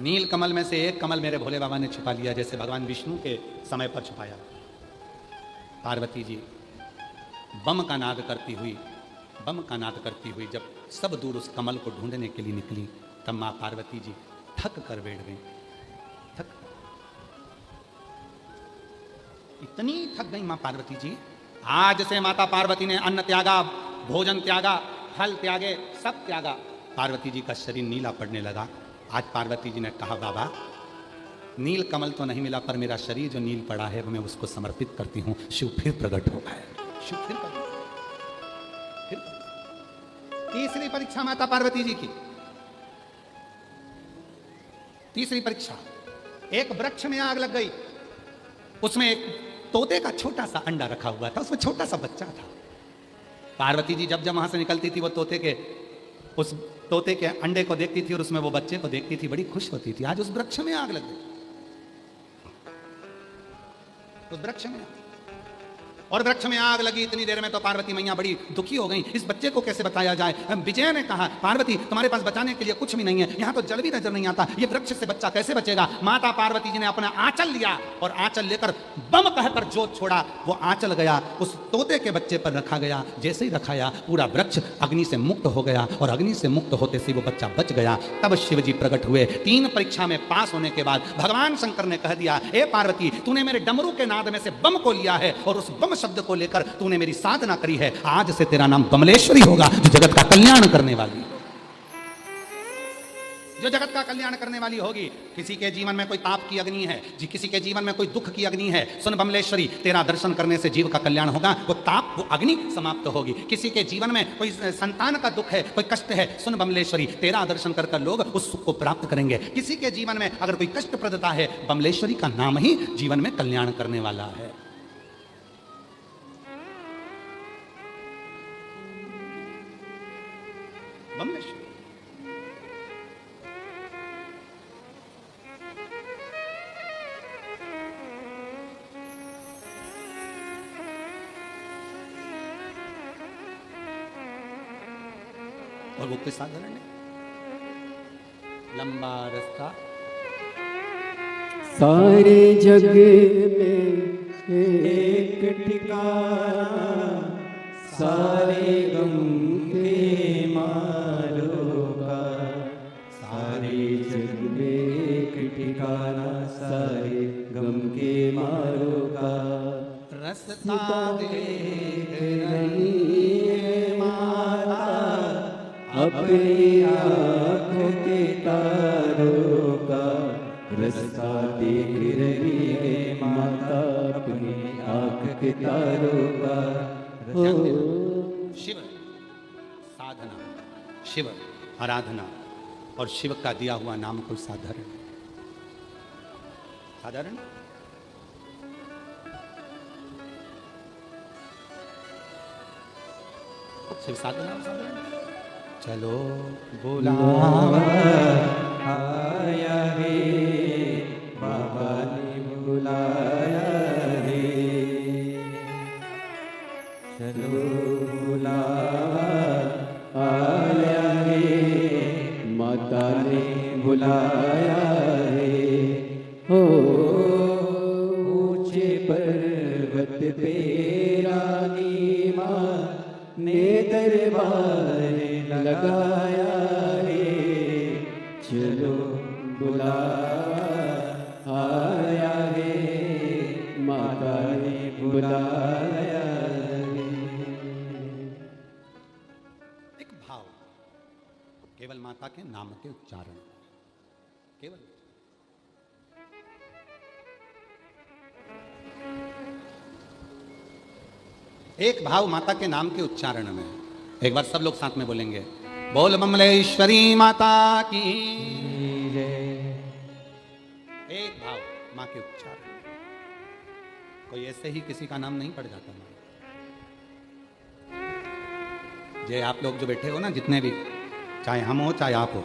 नील कमल में से एक कमल मेरे भोले बाबा ने छुपा लिया, जैसे भगवान विष्णु के समय पर छुपाया। पार्वती जी बम का नाद करती हुई जब सब दूर उस कमल को ढूंढने के लिए निकली, तब मां पार्वती जी थक कर बैठ गई। इतनी थक गई मां पार्वती जी, आज से माता पार्वती ने अन्न त्यागा, भोजन त्यागा, फल त्यागे, सब त्यागा। पार्वती जी का शरीर नीला पड़ने लगा। आज पार्वती जी ने कहा, बाबा नील कमल तो नहीं मिला, पर मेरा शरीर जो नील पड़ा है वो मैं उसको समर्पित करती हूं। शिव फिर प्रकट हो गए। शिव फिर तीसरी परीक्षा माता पार्वती जी की। तीसरी परीक्षा, एक वृक्ष में आग लग गई, उसमें एक तोते का छोटा सा अंडा रखा हुआ था, उसमें छोटा सा बच्चा था। पार्वती जी जब वहां से निकलती थी, वो उस तोते के अंडे को देखती थी और उसमें वो बच्चे को देखती थी, बड़ी खुश होती थी। आज उस वृक्ष में आग लग गई, उस वृक्ष में। और वृक्ष में आग लगी, इतनी देर में तो पार्वती मैया बड़ी दुखी हो गई, इस बच्चे को कैसे बचाया जाए। विजय ने कहा, पार्वती तुम्हारे पास बचाने के लिए कुछ भी नहीं है, यहाँ तो जल भी नजर नहीं आता, ये वृक्ष से बच्चा कैसे बचेगा। माता पार्वती जी ने अपना आंचल लिया और आंचल लेकर बम कहकर जोत छोड़ा। वो आंचल गया, उस तोते के बच्चे पर रखा गया। जैसे ही रखाया, पूरा वृक्ष अग्नि से मुक्त हो गया और अग्नि से मुक्त होते से वो बच्चा बच गया। तब शिव जी प्रकट हुए। 3 परीक्षा में पास होने के बाद भगवान शंकर ने कह दिया, ए पार्वती तूने मेरे डमरू के नाद में से बम को लिया है और उस बम शब्द को लेकर तूने मेरी साधना करी है, आज से तेरा नाम बमलेश्वरी होगा, जो जगत का कल्याण करने वाली। जो जगत का कल्याण करने वाली होगी। किसी के जीवन में कोई ताप की अग्नि है जी, किसी के जीवन में कोई दुख की अग्नि है, सुन बमलेश्वरी तेरा दर्शन करने से जीव का कल्याण होगा। वो ताप, वो अग्नि समाप्त होगी। किसी के जीवन में कोई संतान का दुख है, कोई कष्ट है, सुन बमलेश्वरी तेरा दर्शन कर कर लोग उस सुख को प्राप्त करेंगे। किसी के जीवन में अगर कोई कष्टप्रदता है, बमलेश्वरी का नाम ही जीवन में कल्याण करने वाला है। बमलेश्वरी और वो कोई साधारण है, लंबा रास्ता सारे जग में एक ठिकाना, सारे गम के मारों का। सारे जग में एक ठिकाना, सारे गम के मारों का। रास्ता देख रही है माता अपनी आँख के तारों का। रास्ता देख रही है माता अपनी आँख के तारों का। शिव साधना, शिव आराधना और शिव का दिया हुआ नाम कोई साधारण साधारण शिव साधना साधारण। चलो बुलावा आया है, बाबा ने बुलाया है। चलो बुलावा आया है, माता ने बुलाया है। हो ऊंचे पर्वत पे रानी माँ ने दरबार लगाया है। चलो बुलावा आया है, माता ने बुलाया है। एक भाव, केवल माता के नाम के उच्चारण, केवल एक भाव माता के नाम के उच्चारण में। एक बार सब लोग साथ में बोलेंगे, बोल बमलेश्वरी माता की। एक भाव मां के उच्चारण, कोई ऐसे ही किसी का नाम नहीं पड़ जाता। जे आप लोग जो बैठे हो ना, जितने भी, चाहे हम हो चाहे आप हो,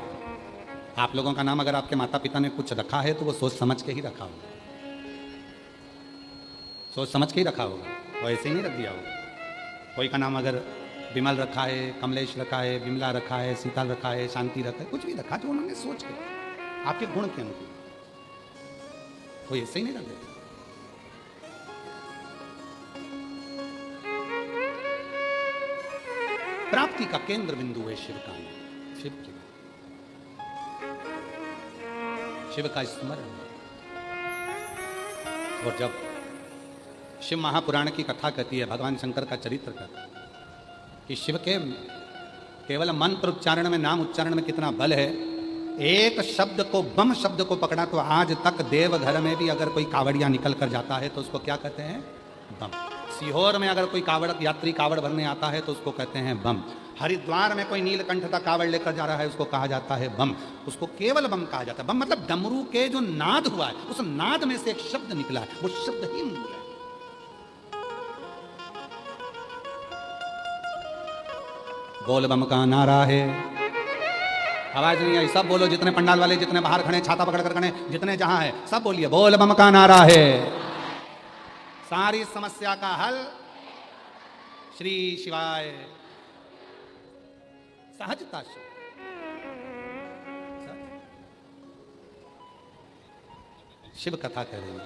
आप लोगों का नाम अगर आपके माता पिता ने कुछ रखा है तो वो सोच समझ के ही रखा होगा, सोच समझ के ही रखा होगा, वो ऐसे ही नहीं रख दिया होगा। कोई का नाम अगर विमल रखा है, कमलेश रखा है, विमला रखा है, सीताल रखा है, शांति रखा है, कुछ भी रखा जो उन्होंने सोच के आपके गुण के अनुकूल, कोई ऐसे ही नहीं रख देता। प्राप्ति का केंद्र बिंदु है शिव का नाम, शिव का स्मरण। और जब शिव महापुराण की कथा कहती है, भगवान शंकर का चरित्र कहता है कि शिव के केवल मंत्र उच्चारण में, नाम उच्चारण में कितना बल है। एक शब्द को, बम शब्द को पकड़ा तो आज तक देवघर में भी अगर कोई कावड़िया निकल कर जाता है तो उसको क्या कहते हैं? बम। सीहोर में अगर कोई कावड़ यात्री कावड़ भरने आता है तो उसको कहते हैं बम। हरिद्वार में कोई नीलकंठ का कावड़ लेकर जा रहा है उसको कहा जाता है बम। उसको केवल बम कहा जाता है। बम मतलब डमरू के जो नाद हुआ है, उस नाद में से एक शब्द निकला है, वो शब्द ही मूल है। बोल बम का नारा है, आवाज नहीं आई, सब बोलो, जितने पंडाल वाले, जितने बाहर खड़े छाता पकड़ कर खड़े, जितने जहां है सब बोलिए, बोल बम का नारा है। सारी समस्या का हल श्री शिवाय, सहजता से। शिव कथा कह रही है।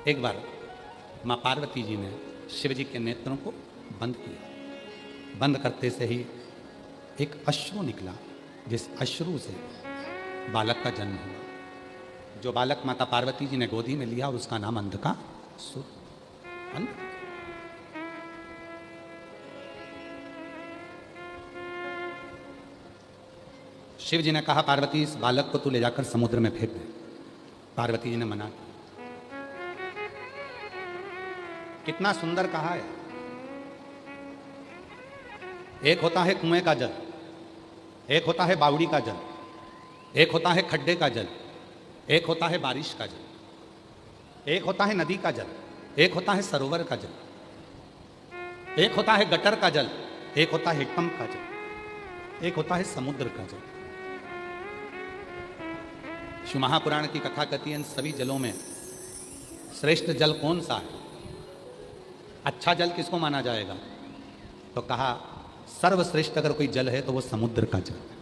एक बार मां पार्वती जी ने शिव जी के नेत्रों को बंद किया। बंद करते से ही एक अश्रु निकला, जिस अश्रु से बालक का जन्म हुआ। जो बालक माता पार्वती जी ने गोदी में लिया उसका नाम अंधकासुर। शिव जी ने कहा पार्वती इस बालक को तू ले जाकर समुद्र में फेंक दे। पार्वती जी ने मना किया। कितना सुंदर कहा है। एक होता है कुएं का जल, एक होता है बावड़ी का जल, एक होता है खड्डे का जल, एक होता है बारिश का जल, एक होता है नदी का जल, एक होता है सरोवर का जल, एक होता है गटर का जल, एक होता है हैंडपंप का जल, एक होता है समुद्र का जल। शिव महापुराण की कथा कहती है इन सभी जलों में श्रेष्ठ जल कौन सा है, अच्छा जल किसको माना जाएगा? तो कहा सर्वश्रेष्ठ अगर कोई जल है तो वो समुद्र का जल है।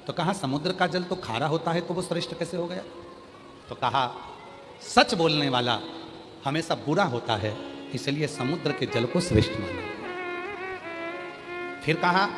तो कहा समुद्र का जल तो खारा होता है तो वो श्रेष्ठ कैसे हो गया? तो कहा सच बोलने वाला हमेशा बुरा होता है, इसलिए समुद्र के जल को श्रेष्ठ माना। फिर कहा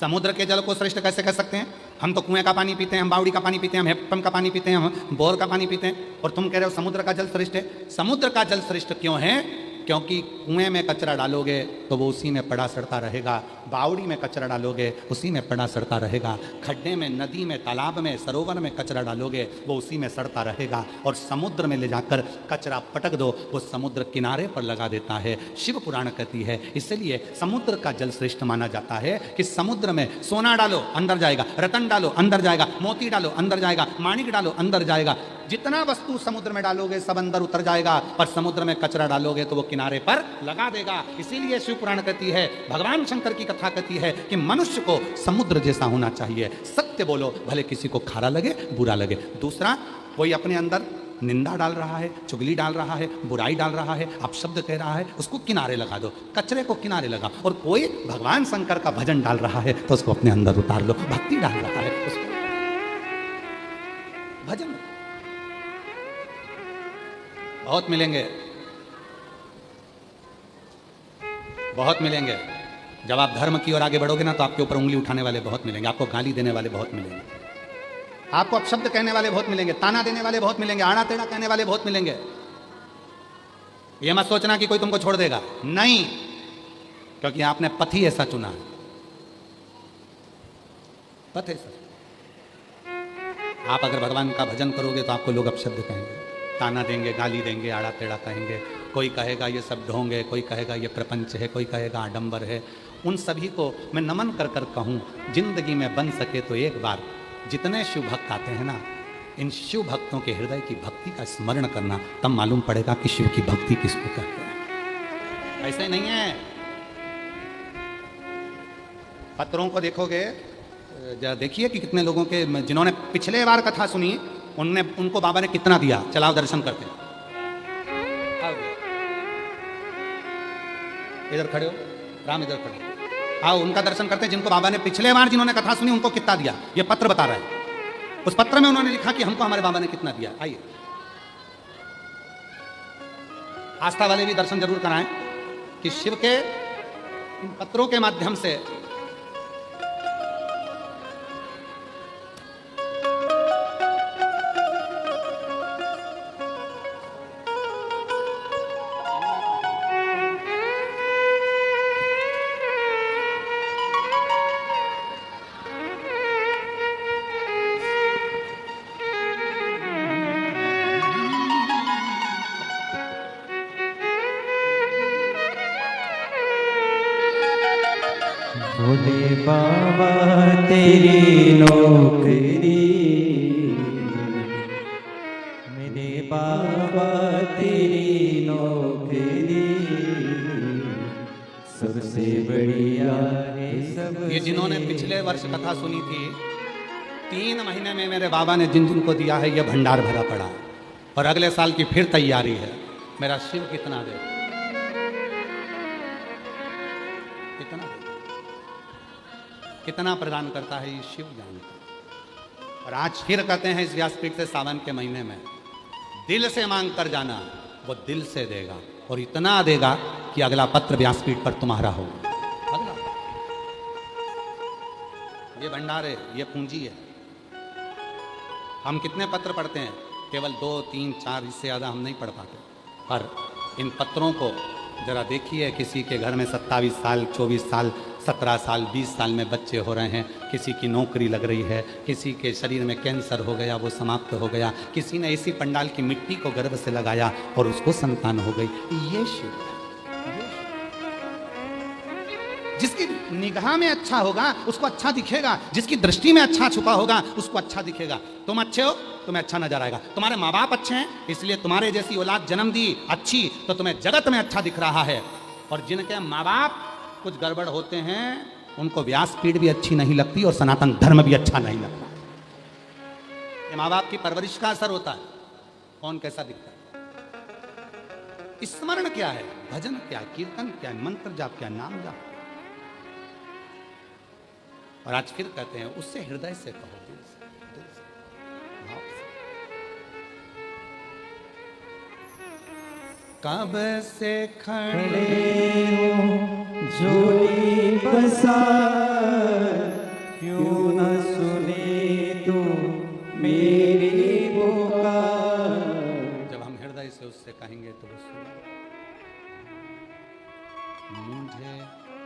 समुद्र के जल को श्रेष्ठ कैसे कह सकते हैं? हम तो कुएं का पानी पीते हैं, हम बावड़ी का पानी पीते हैं, हम हैंडपंप का पानी पीते हैं, हम बोर का पानी पीते हैं, और तुम कह रहे हो समुद्र का जल श्रेष्ठ है। समुद्र का जल श्रेष्ठ क्यों है? क्योंकि कुएं में कचरा डालोगे तो वो उसी में पड़ा सड़ता रहेगा, बावड़ी में कचरा डालोगे उसी में पड़ा सड़ता रहेगा, खड्डे में, नदी में, तालाब में, सरोवर में कचरा डालोगे वो उसी में सड़ता रहेगा, और समुद्र में ले जाकर कचरा पटक दो वो समुद्र किनारे पर लगा देता है। शिव पुराण कहती है इसलिए समुद्र का जल श्रेष्ठ माना जाता है कि समुद्र में सोना डालो अंदर जाएगा, रतन डालो अंदर जाएगा, मोती डालो अंदर जाएगा, माणिक डालो अंदर जाएगा, जितना वस्तु समुद्र में डालोगे सब अंदर उतर जाएगा, पर समुद्र में कचरा डालोगे तो वो किनारे पर लगा देगा। इसीलिए शिव पुराण कहती है, भगवान शंकर की कथा कहती है कि मनुष्य को समुद्र जैसा होना चाहिए। सत्य बोलो भले किसी को खारा लगे, बुरा लगे। दूसरा, कोई अपने अंदर निंदा डाल रहा है, चुगली डाल रहा है, बुराई डाल रहा है, अपशब्द कह रहा है, उसको किनारे लगा दो, कचरे को किनारे लगा। और कोई भगवान शंकर का भजन डाल रहा है तो उसको अपने अंदर उतार लो, भक्ति डाल रहा है उसको भजन। बहुत मिलेंगे, बहुत मिलेंगे। जब आप धर्म की ओर आगे बढ़ोगे ना तो आपके ऊपर उंगली उठाने वाले बहुत मिलेंगे, आपको गाली देने वाले बहुत मिलेंगे, आपको अपशब्द कहने वाले बहुत मिलेंगे, ताना देने वाले बहुत मिलेंगे, आड़ा टेढ़ा कहने वाले बहुत मिलेंगे। ये मत सोचना कि कोई तुमको छोड़ देगा, नहीं, क्योंकि आपने पथ ही ऐसा चुना है, पथ ऐसा। आप अगर भगवान का भजन करोगे तो आपको लोग अपशब्द कहेंगे, ताना देंगे, गाली देंगे, आड़ा टेढ़ा कहेंगे, कोई कहेगा ये सब ढोंग है, कोई कहेगा ये प्रपंच है, कोई कहेगा आडंबर है। उन सभी को मैं नमन कर कर कहूँ, जिंदगी में बन सके तो एक बार जितने शिव भक्त आते हैं ना, इन शिव भक्तों के हृदय की भक्ति का स्मरण करना, तब मालूम पड़ेगा कि शिव की भक्ति किसको कहते हैं। ऐसे नहीं है। पत्रों को देखोगे, जरा देखिए कि कितने लोगों के, जिन्होंने पिछले बार कथा सुनी उनको बाबा ने कितना दिया। चलाओ दर्शन करते हैं, इधर खड़े हो, राम इधर खड़े हो, आओ उनका दर्शन करते हैं जिनको बाबा ने पिछले बार, जिन्होंने कथा सुनी उनको कितना दिया। ये पत्र बता रहा है, उस पत्र में उन्होंने लिखा कि हमको हमारे बाबा ने कितना दिया। आइए, आस्था वाले भी दर्शन जरूर कराएं कि शिव के इन पत्रों के माध्यम से भोले बाबा तेरी नौकरी, मेरे बाबा तेरी नौकरी सबसे बढ़िया है सब। ये जिन्होंने पिछले वर्ष कथा सुनी थी, 3 महीने में मेरे बाबा ने जिन जिनको दिया है ये भंडार भरा पड़ा, और अगले साल की फिर तैयारी है। मेरा शिव कितना दे, कितना दे, कितना प्रदान करता है ये शिव जानता। और आज फिर कहते हैं इस व्यासपीठ से, सावन के महीने में दिल से मांग कर जाना, वो दिल से देगा, और इतना देगा कि अगला पत्र व्यासपीठ पर तुम्हारा होगा। अगला ये भंडार है, ये पूंजी है। हम कितने पत्र पढ़ते हैं? केवल 2, 3, 4, इससे ज़्यादा हम नहीं पढ़ पाते। पर इन पत्रों को जरा देखिए, किसी के घर में 27 साल, 24 साल 17 साल 20 साल में बच्चे हो रहे हैं, किसी की नौकरी लग रही है, किसी के शरीर में कैंसर हो गया, वो समाप्त हो गया, किसी ने इसी पंडाल की मिट्टी को गर्भ से लगाया और उसको संतान हो गई। ये शिव है। जिसकी निगाह में अच्छा होगा उसको अच्छा दिखेगा, जिसकी दृष्टि में अच्छा छुपा होगा उसको अच्छा दिखेगा। तुम अच्छे हो, तुम्हें अच्छा नजर आएगा। तुम्हारे माँ बाप अच्छे हैं, इसलिए तुम्हारे जैसी औलाद जन्म दी अच्छी, तो तुम्हें जगत में अच्छा दिख रहा है। और जिनके माँ बाप कुछ गड़बड़ होते हैं उनको व्यासपीठ भी अच्छी नहीं लगती और सनातन धर्म भी अच्छा नहीं लगता। ये माँ बाप की परवरिश का असर होता है, कौन कैसा दिखता है। स्मरण क्या है, भजन क्या है, कीर्तन क्या है, मंत्र जाप क्या है, नाम जाप। और आज फिर कहते हैं उससे हृदय से कहो, दिल से, भाव से। कब से खड़े हो झोली पसार, क्यों न सुने तू मेरी पुकार। जब हम हृदय से उससे कहेंगे तो वो सुने। मुझे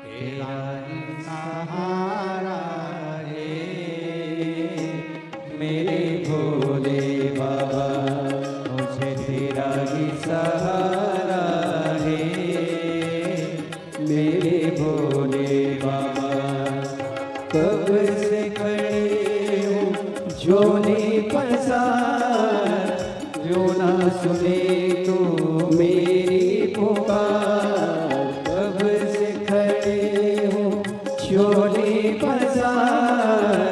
तेरा ही सहारा है मेरे भोले बाबा, मुझे तेरा ही सहारा है मेरे भोले बाबा। कब से खड़े हूँ झोली पसार, जो ना सुने तो मेरी पुकार। कब से खड़े हूँ झोली पसार,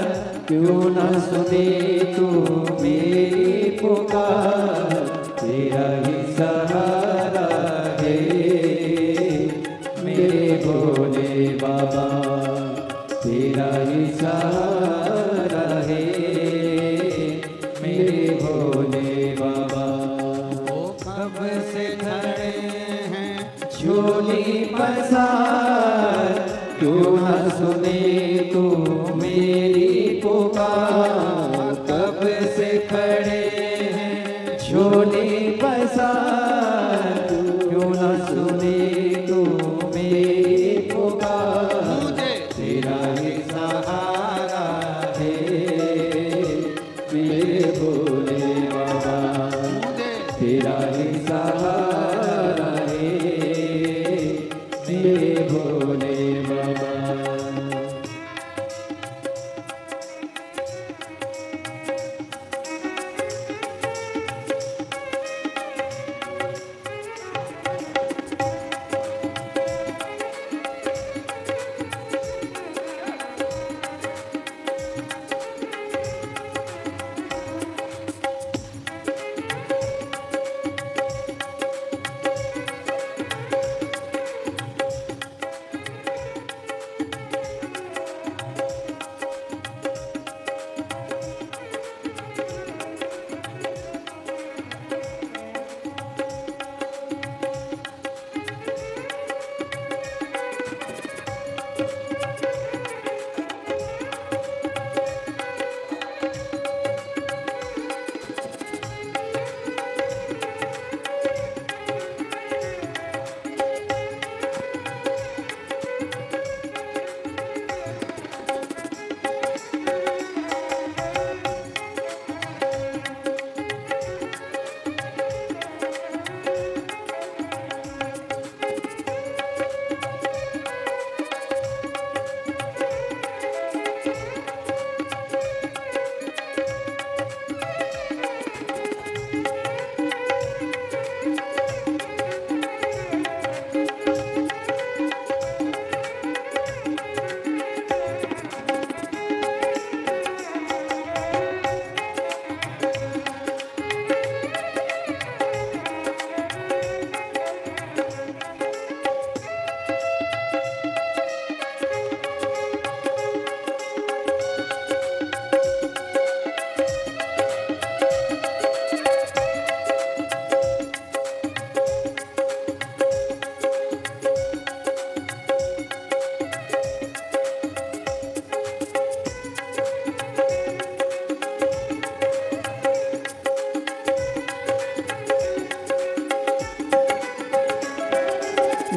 क्यों ना सुने तो मेरी पुकार। तेरा ही सहारा है मेरे भोले बाबा, तेरा ही सहारा है मेरे भोले बाबा। वो कब से खड़े हैं झोली पसार, क्यों न सुने तू मेरी पुकार। कब से खड़े हैं झोली पसार, क्यों न सुने तू मेरी पुकार। मुझे तेरा ही सहारा है मेरे भोले बाबा, मुझे तेरा ही सहारा है मेरे भोले बाबा।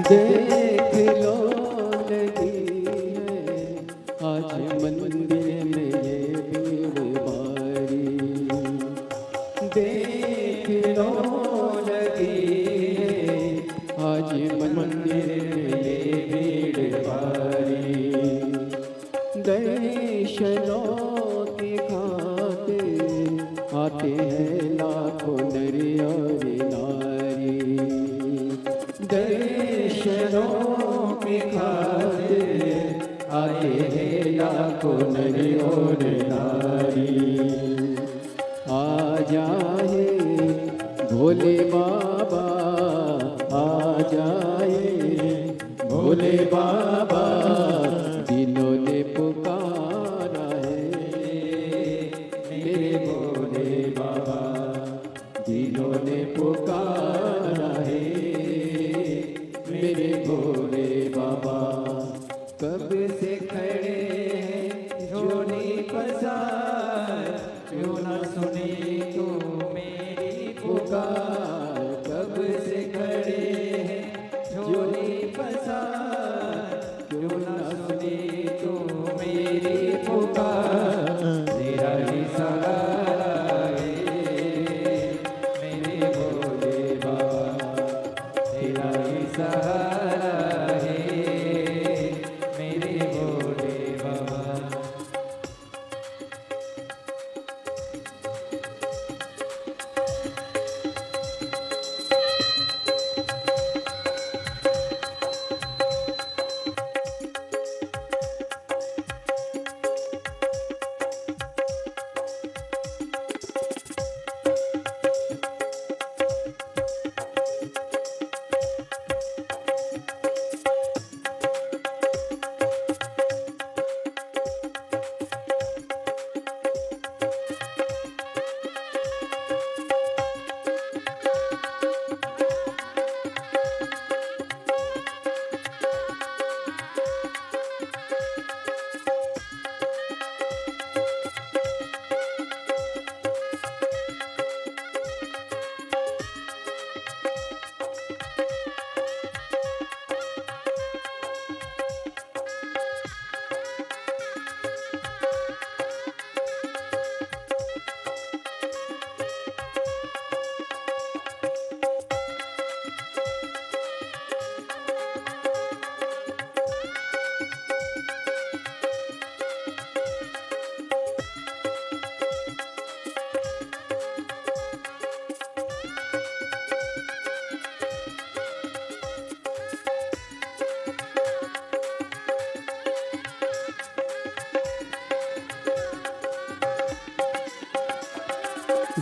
देख लो नदी देख लो लगी है आज मंदिर में ये भीड़ भारी। दर्शनों की खातिर आते हैं लाखों नर और नारी। दर्शनों की खातिर आते हैं लाखों नर और नारी। आ जाए भोले बाबा, आ जाए भोले बाबा, दिलों ने पुकारा है मेरे भोले बाबा, दिलों ने पुकारा है मेरे भोले बाबा। कब से खड़े हैं झोली पसार, क्यों ना सुनी तू मेरी पुकार। कब से खड़े हैं झोली पसार, क्यों ना सुनी तू मेरी पुकार। तेरा ही सहारा है मेरे भोले बाबा, तेरा ही सहारा है मेरे भोले बाबा।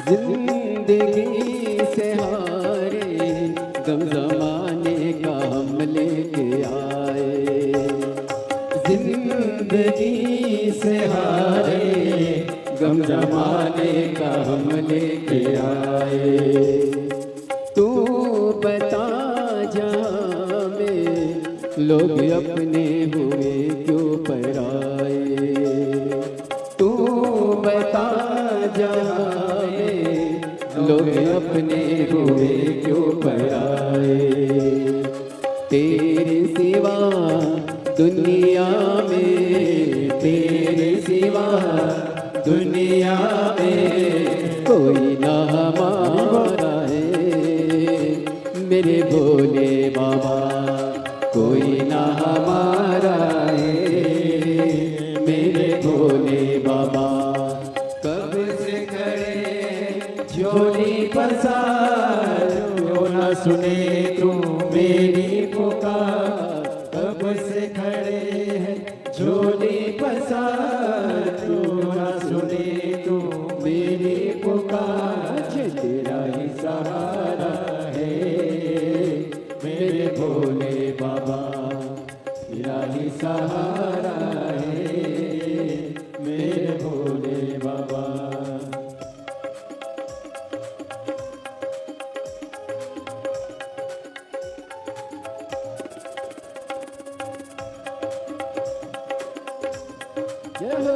जिंदगी से हारे गम जमाने का हम लेके आए। जिंदगी से हारे गम जमाने का हम लेके आए। तू बता जहाँ में लोग अपने हुए क्यों पराए। तू बता जहाँ में लोग अपने हुए क्यों पराए। तेरे सिवा दुनिया में, तेरे सिवा दुनिया में कोई ना हमारा है मेरे भोले बाबा, कोई ना हमारा है मेरे भोले बाबा। कब से खड़े झोली पसार, क्यों ना सुने तू मेरी पुकार। कब से खड़े हैं झोली पसार, क्यों ना सुने तू मेरी पुकार। तेरा ही सहारा है मेरे भोले बाबा, तेरा ही सहारा है मेरे भोले बाबा। जय हो।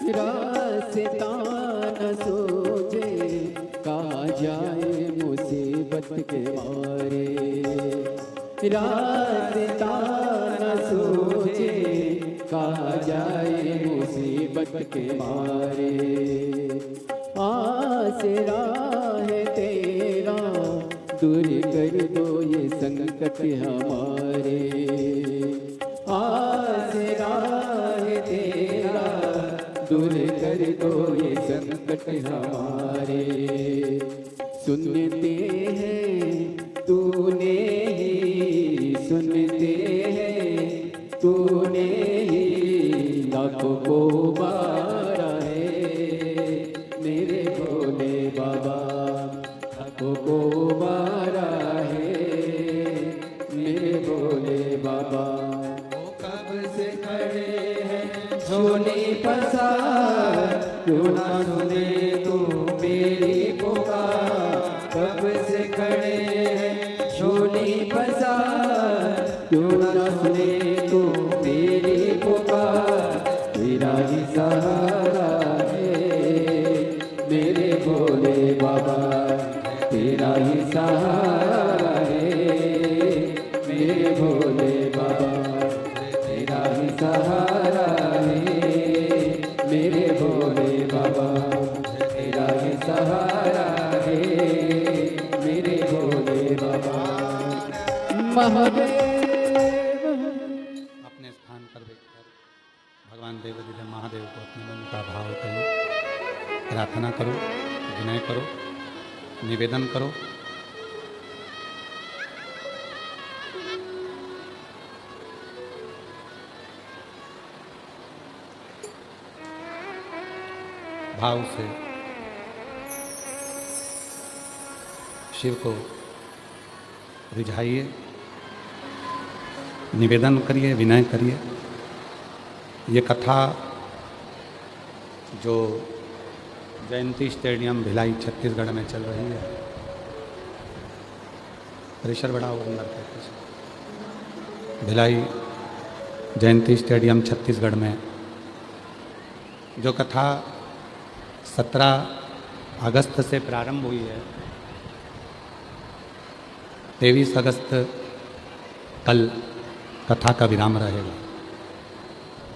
रास्ता न सूझे कहाँ जाए मुसीबत के मारे, रास्ता न सूझे कहाँ जाए मुसीबत के मारे। आसरा है तेरा दूर कर दो ये संकट हमारे, आसरा है तेरा दूर कर दो ये संकट हमारे। सुनते हैं तूने ही, सुनते हैं तूने ही लाखों को मारा है मेरे भोले बाबा, लाखों को मारा है मेरे भोले बाबा। वो कब से खड़े हैं झोली पसार, क्यों ना सुने तू मेरी पुकार। कब से खड़े हैं झोली पसार, क्यों ना सुने तू मेरी पुकार। तेरा ही सहारा है मेरे भोले बाबा, तेरा ही सहारा है मेरे भोले बाबा, तेरा ही सहारा है मेरे भोले बाबा, तेरा ही सहारा है मेरे भोले बाबा। महादेव अपने स्थान पर बैठकर भगवान देवदिव्य महादेव को अपने मन का भाव करो, प्रार्थना करो, विनय करो, निवेदन करो। भाव से शिव को रिझाइए, निवेदन करिए, विनय करिए। ये कथा जो जयंती स्टेडियम भिलाई छत्तीसगढ़ में चल रही है, प्रेशर बड़ा हो अंदर का। भिलाई जयंती स्टेडियम छत्तीसगढ़ में जो कथा 17 अगस्त से प्रारंभ हुई है, 23 अगस्त कल कथा का विराम रहेगा।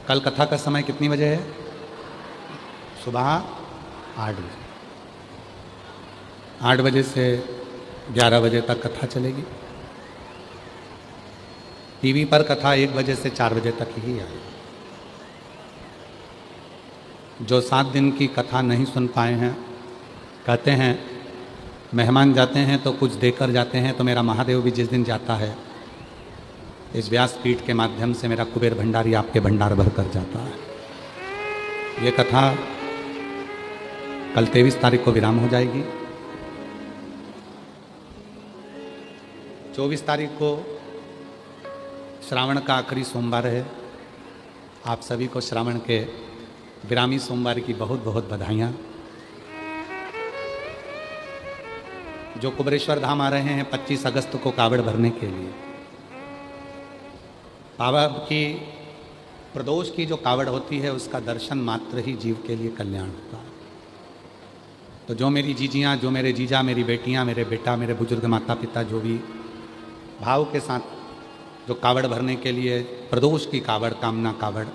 कल कथा का समय कितनी बजे है? सुबह 8 बजे। 8 बजे से 11 बजे तक कथा चलेगी। टीवी पर कथा 1 बजे से 4 बजे तक ही आएगी। जो 7 दिन की कथा नहीं सुन पाए हैं, कहते हैं मेहमान जाते हैं तो कुछ देकर जाते हैं, तो मेरा महादेव भी जिस दिन जाता है इस व्यासपीठ के माध्यम से मेरा कुबेर भंडारी आपके भंडार भर कर जाता है। ये कथा कल 23 तारीख को विराम हो जाएगी। 24 तारीख को श्रावण का आखिरी सोमवार है। आप सभी को श्रावण के विरामी सोमवार की बहुत बहुत बधाइयाँ। जो कुबेरेश्वर धाम आ रहे हैं 25 अगस्त को कावड़ भरने के लिए, बाबा की प्रदोष की जो कावड़ होती है उसका दर्शन मात्र ही जीव के लिए कल्याण होता है। तो जो मेरी जीजियाँ, जो मेरे जीजा, मेरी बेटियाँ, मेरे बेटा, मेरे बुजुर्ग माता पिता जो भी भाव के साथ जो कावड़ भरने के लिए प्रदोष की कावड़, कामना कावड़,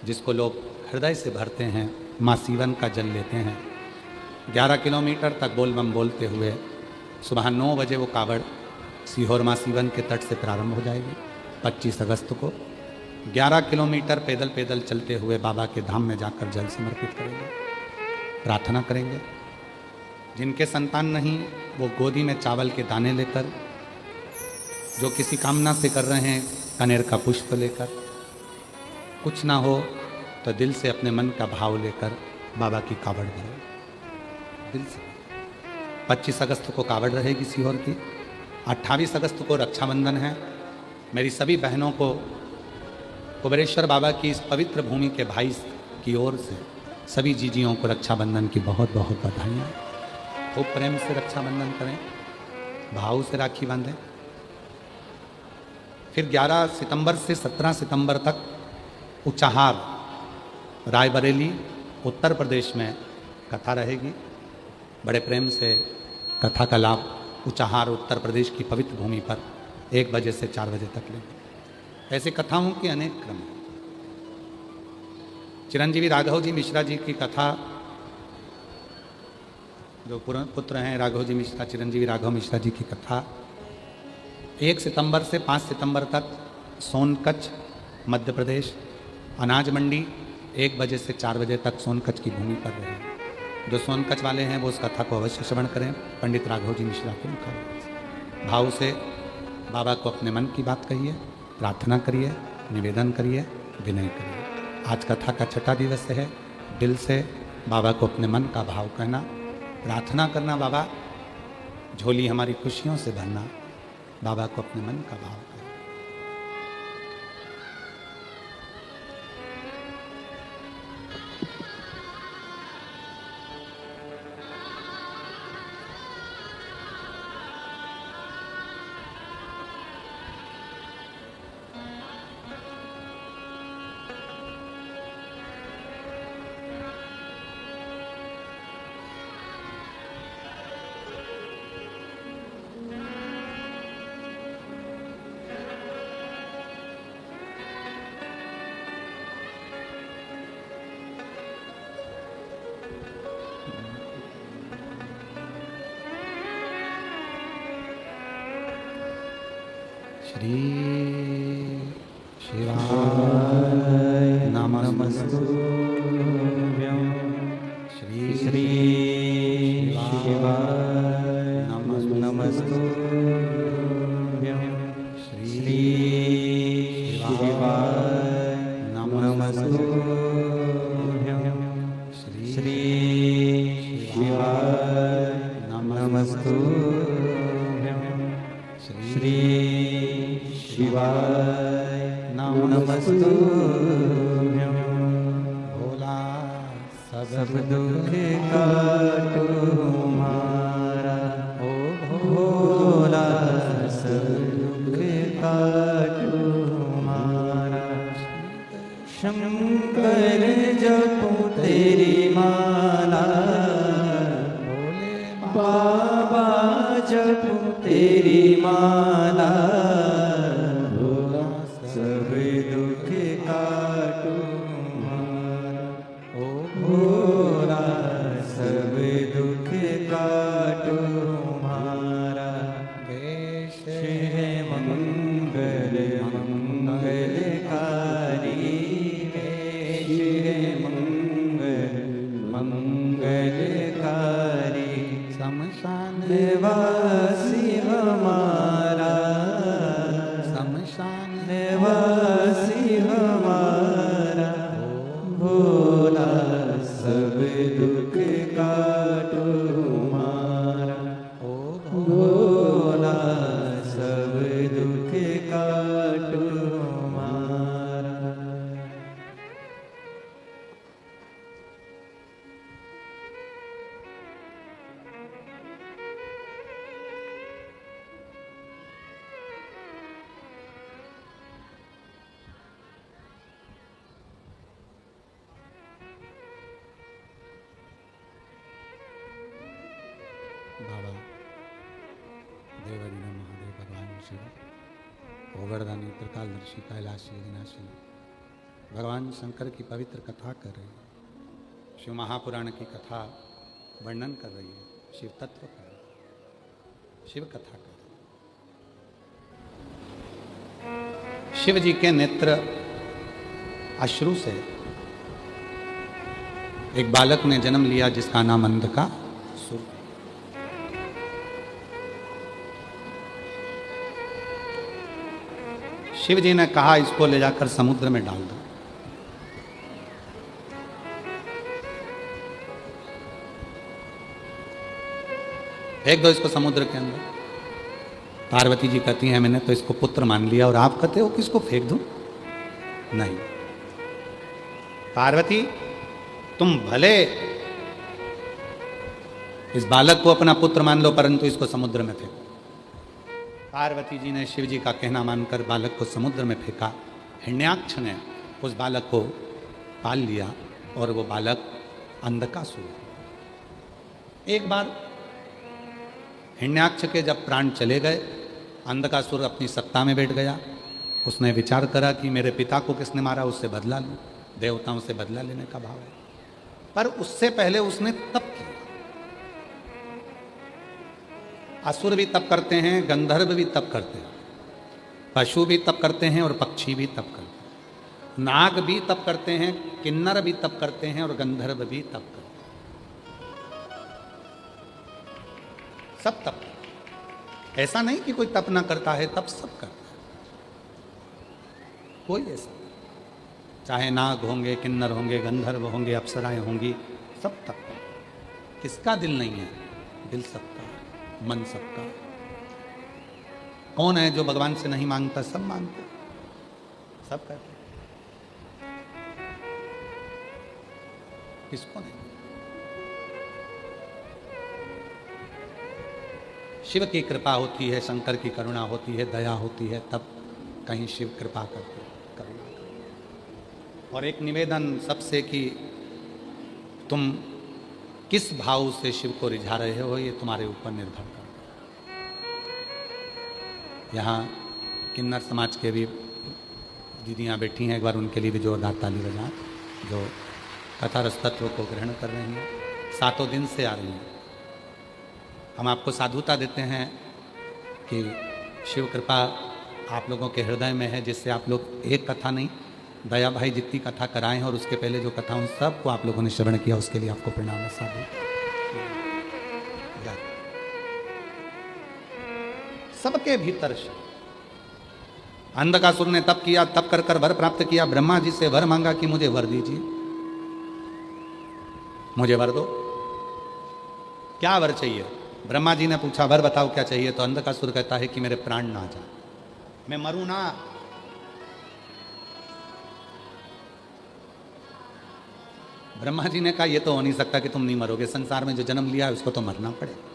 जिसको लोग हृदय से भरते हैं, माँ सीवन का जल लेते हैं, 11 किलोमीटर तक बोल बम बोलते हुए सुबह 9 बजे वो कावड़ सीहोर माँ सीवन के तट से प्रारंभ हो जाएगी। 25 अगस्त को 11 किलोमीटर पैदल पैदल चलते हुए बाबा के धाम में जाकर जल समर्पित करेंगे, प्रार्थना करेंगे। जिनके संतान नहीं वो गोदी में चावल के दाने लेकर, जो किसी कामना से कर रहे हैं कनेर का पुष्प लेकर, कुछ ना हो तो दिल से अपने मन का भाव लेकर बाबा की कावड़ भरें दिल से। 25 अगस्त को कावड़ रहेगी सीहोर की। 28 अगस्त को रक्षाबंधन है। मेरी सभी बहनों को कुबेरेश्वर बाबा की इस पवित्र भूमि के भाई की ओर से सभी जीजियों को रक्षाबंधन की बहुत बहुत बधाइयाँ। खूब प्रेम से रक्षाबंधन करें, भाव से राखी बांधें। फिर 11 सितंबर से 17 सितंबर तक उचाहार, रायबरेली उत्तर प्रदेश में कथा रहेगी। बड़े प्रेम से कथा का लाभ उचाहार उत्तर प्रदेश की पवित्र भूमि पर 1 बजे से 4 बजे तक लेंगे। ऐसी कथाओं के अनेक क्रम हैं। चिरंजीवी राघव जी मिश्रा जी की कथा, जो पुत्र हैं राघव जी मिश्रा, चिरंजीवी राघव मिश्रा जी की कथा 1 सितंबर से 5 सितंबर तक सोनकच्छ मध्य प्रदेश अनाज मंडी 1 बजे से 4 बजे तक सोनकच्छ की भूमि पर रहेगी। जो सोनकच्छ वाले हैं वो उस कथा को अवश्य श्रवण करें। पंडित राघव जी मिश्रा के मुखारबिंद से भाव से बाबा को अपने मन की बात कहिए, प्रार्थना करिए, निवेदन करिए, विनय करिए। आज कथा का 6ठा दिवस है। दिल से बाबा को अपने मन का भाव कहना, प्रार्थना करना, बाबा झोली हमारी खुशियों से भरना, बाबा को अपने मन का भाव कहना। श्री शिवाय नमस्तुभ्यं। श्री शिवाय नमस्तुभ्यं। श्री शिवाय नमस्तुभ्यं। श्री शिवाय नमस्तुभ्यं। श्री शिवाय नमस्तुभ्यं। भोला सब दुख काटो हमारा, ओ भोला सब दुख काटो हमारा। शंकर जपो तेरी माला, भोले बाबा जपो तेरी माला। सब दुख काटो हमारा, ओ भोला सब दुख काटो हमारा। वेश है मंगल मंगलकारी, वेश है मंगल मंगलकारी। शमशान निवासी हमारा, शमशान निवासी हमारा। भोला सब दुख काटो हमारा, ओ भोला सब दुख काटो हमारा। बाबा देवरिना महादेव भगवान शिव ओगरदानी त्रिकालदर्शी कैलाशी अविनाशी भगवान शंकर की पवित्र कथा कर रही है। शिव महापुराण की कथा वर्णन कर रही है, शिव तत्व कर रही है, शिव कथा कर रही है। शिव जी के नेत्र अश्रु से एक बालक ने जन्म लिया जिसका नाम अंधकासुर। शिव जी ने कहा इसको ले जाकर समुद्र में डाल दो। फेंक दो इसको समुद्र के अंदर। पार्वती जी कहती हैं मैंने तो इसको पुत्र मान लिया और आप कहते हो कि इसको फेंक दो। नहीं, पार्वती तुम भले इस बालक को अपना पुत्र मान लो परंतु इसको समुद्र में फेंको। पार्वती जी ने शिव जी का कहना मानकर बालक को समुद्र में फेंका। हिरण्याक्ष ने उस बालक को पाल लिया और वो बालक अंधकासुर। एक बार हिरण्याक्ष के जब प्राण चले गए, अंधकासुर अपनी सत्ता में बैठ गया। उसने विचार करा कि मेरे पिता को किसने मारा, उससे बदला लूं। देवताओं से बदला लेने का भाव है। पर उससे पहले उसने तप किया। असुर भी तप करते हैं, गंधर्व भी तप करते हैं, पशु भी तप करते हैं और पक्षी भी तप करते हैं, नाग भी तप करते हैं, किन्नर भी तप करते हैं और गंधर्व भी तप करते हैं। सब तप करते हैं। ऐसा नहीं कि कोई तप ना करता है, तप सब करता है। कोई ऐसा नहीं। चाहे नाग होंगे, किन्नर होंगे, गंधर्व होंगे, अप्सराएं होंगी, सब तप करते हैं। किसका दिल नहीं है? दिल सबका, मन सबका। कौन है जो भगवान से नहीं मांगता? सब मांगते, सब करते। किसको नहीं? शिव की कृपा होती है, शंकर की करुणा होती है, दया होती है, तब कहीं शिव कृपा करते, करुणा करते। और एक निवेदन सबसे कि तुम किस भाव से शिव को रिझा रहे हो, ये तुम्हारे ऊपर निर्भर करता है। यहाँ किन्नर समाज के भी दीदियाँ बैठी हैं, एक बार उनके लिए भी जोरदार ताली बजाएं, जो कथा रस तत्व को ग्रहण कर रही हैं, 7 दिन से आ रही हैं। हम आपको साधुता देते हैं कि शिव कृपा आप लोगों के हृदय में है, जिससे आप लोग एक कथा नहीं, दया भाई जितनी कथा कराए हैं और उसके पहले जो कथा उन सबको आप लोगों ने श्रवण किया, उसके लिए आपको प्रणाम है साधु। सबके भीतर अंधकासुर ने तप किया, तप कर कर वर प्राप्त किया। ब्रह्मा जी से वर मांगा कि मुझे वर दीजिए, मुझे वर दो। क्या वर चाहिए? ब्रह्मा जी ने पूछा वर बताओ क्या चाहिए? तो अंधकासुर कहता है कि मेरे प्राण ना जाए, मैं मरूं ना। ब्रह्मा जी ने कहा यह तो हो नहीं सकता कि तुम नहीं मरोगे, संसार में जो जन्म लिया है उसको तो मरना पड़ेगा।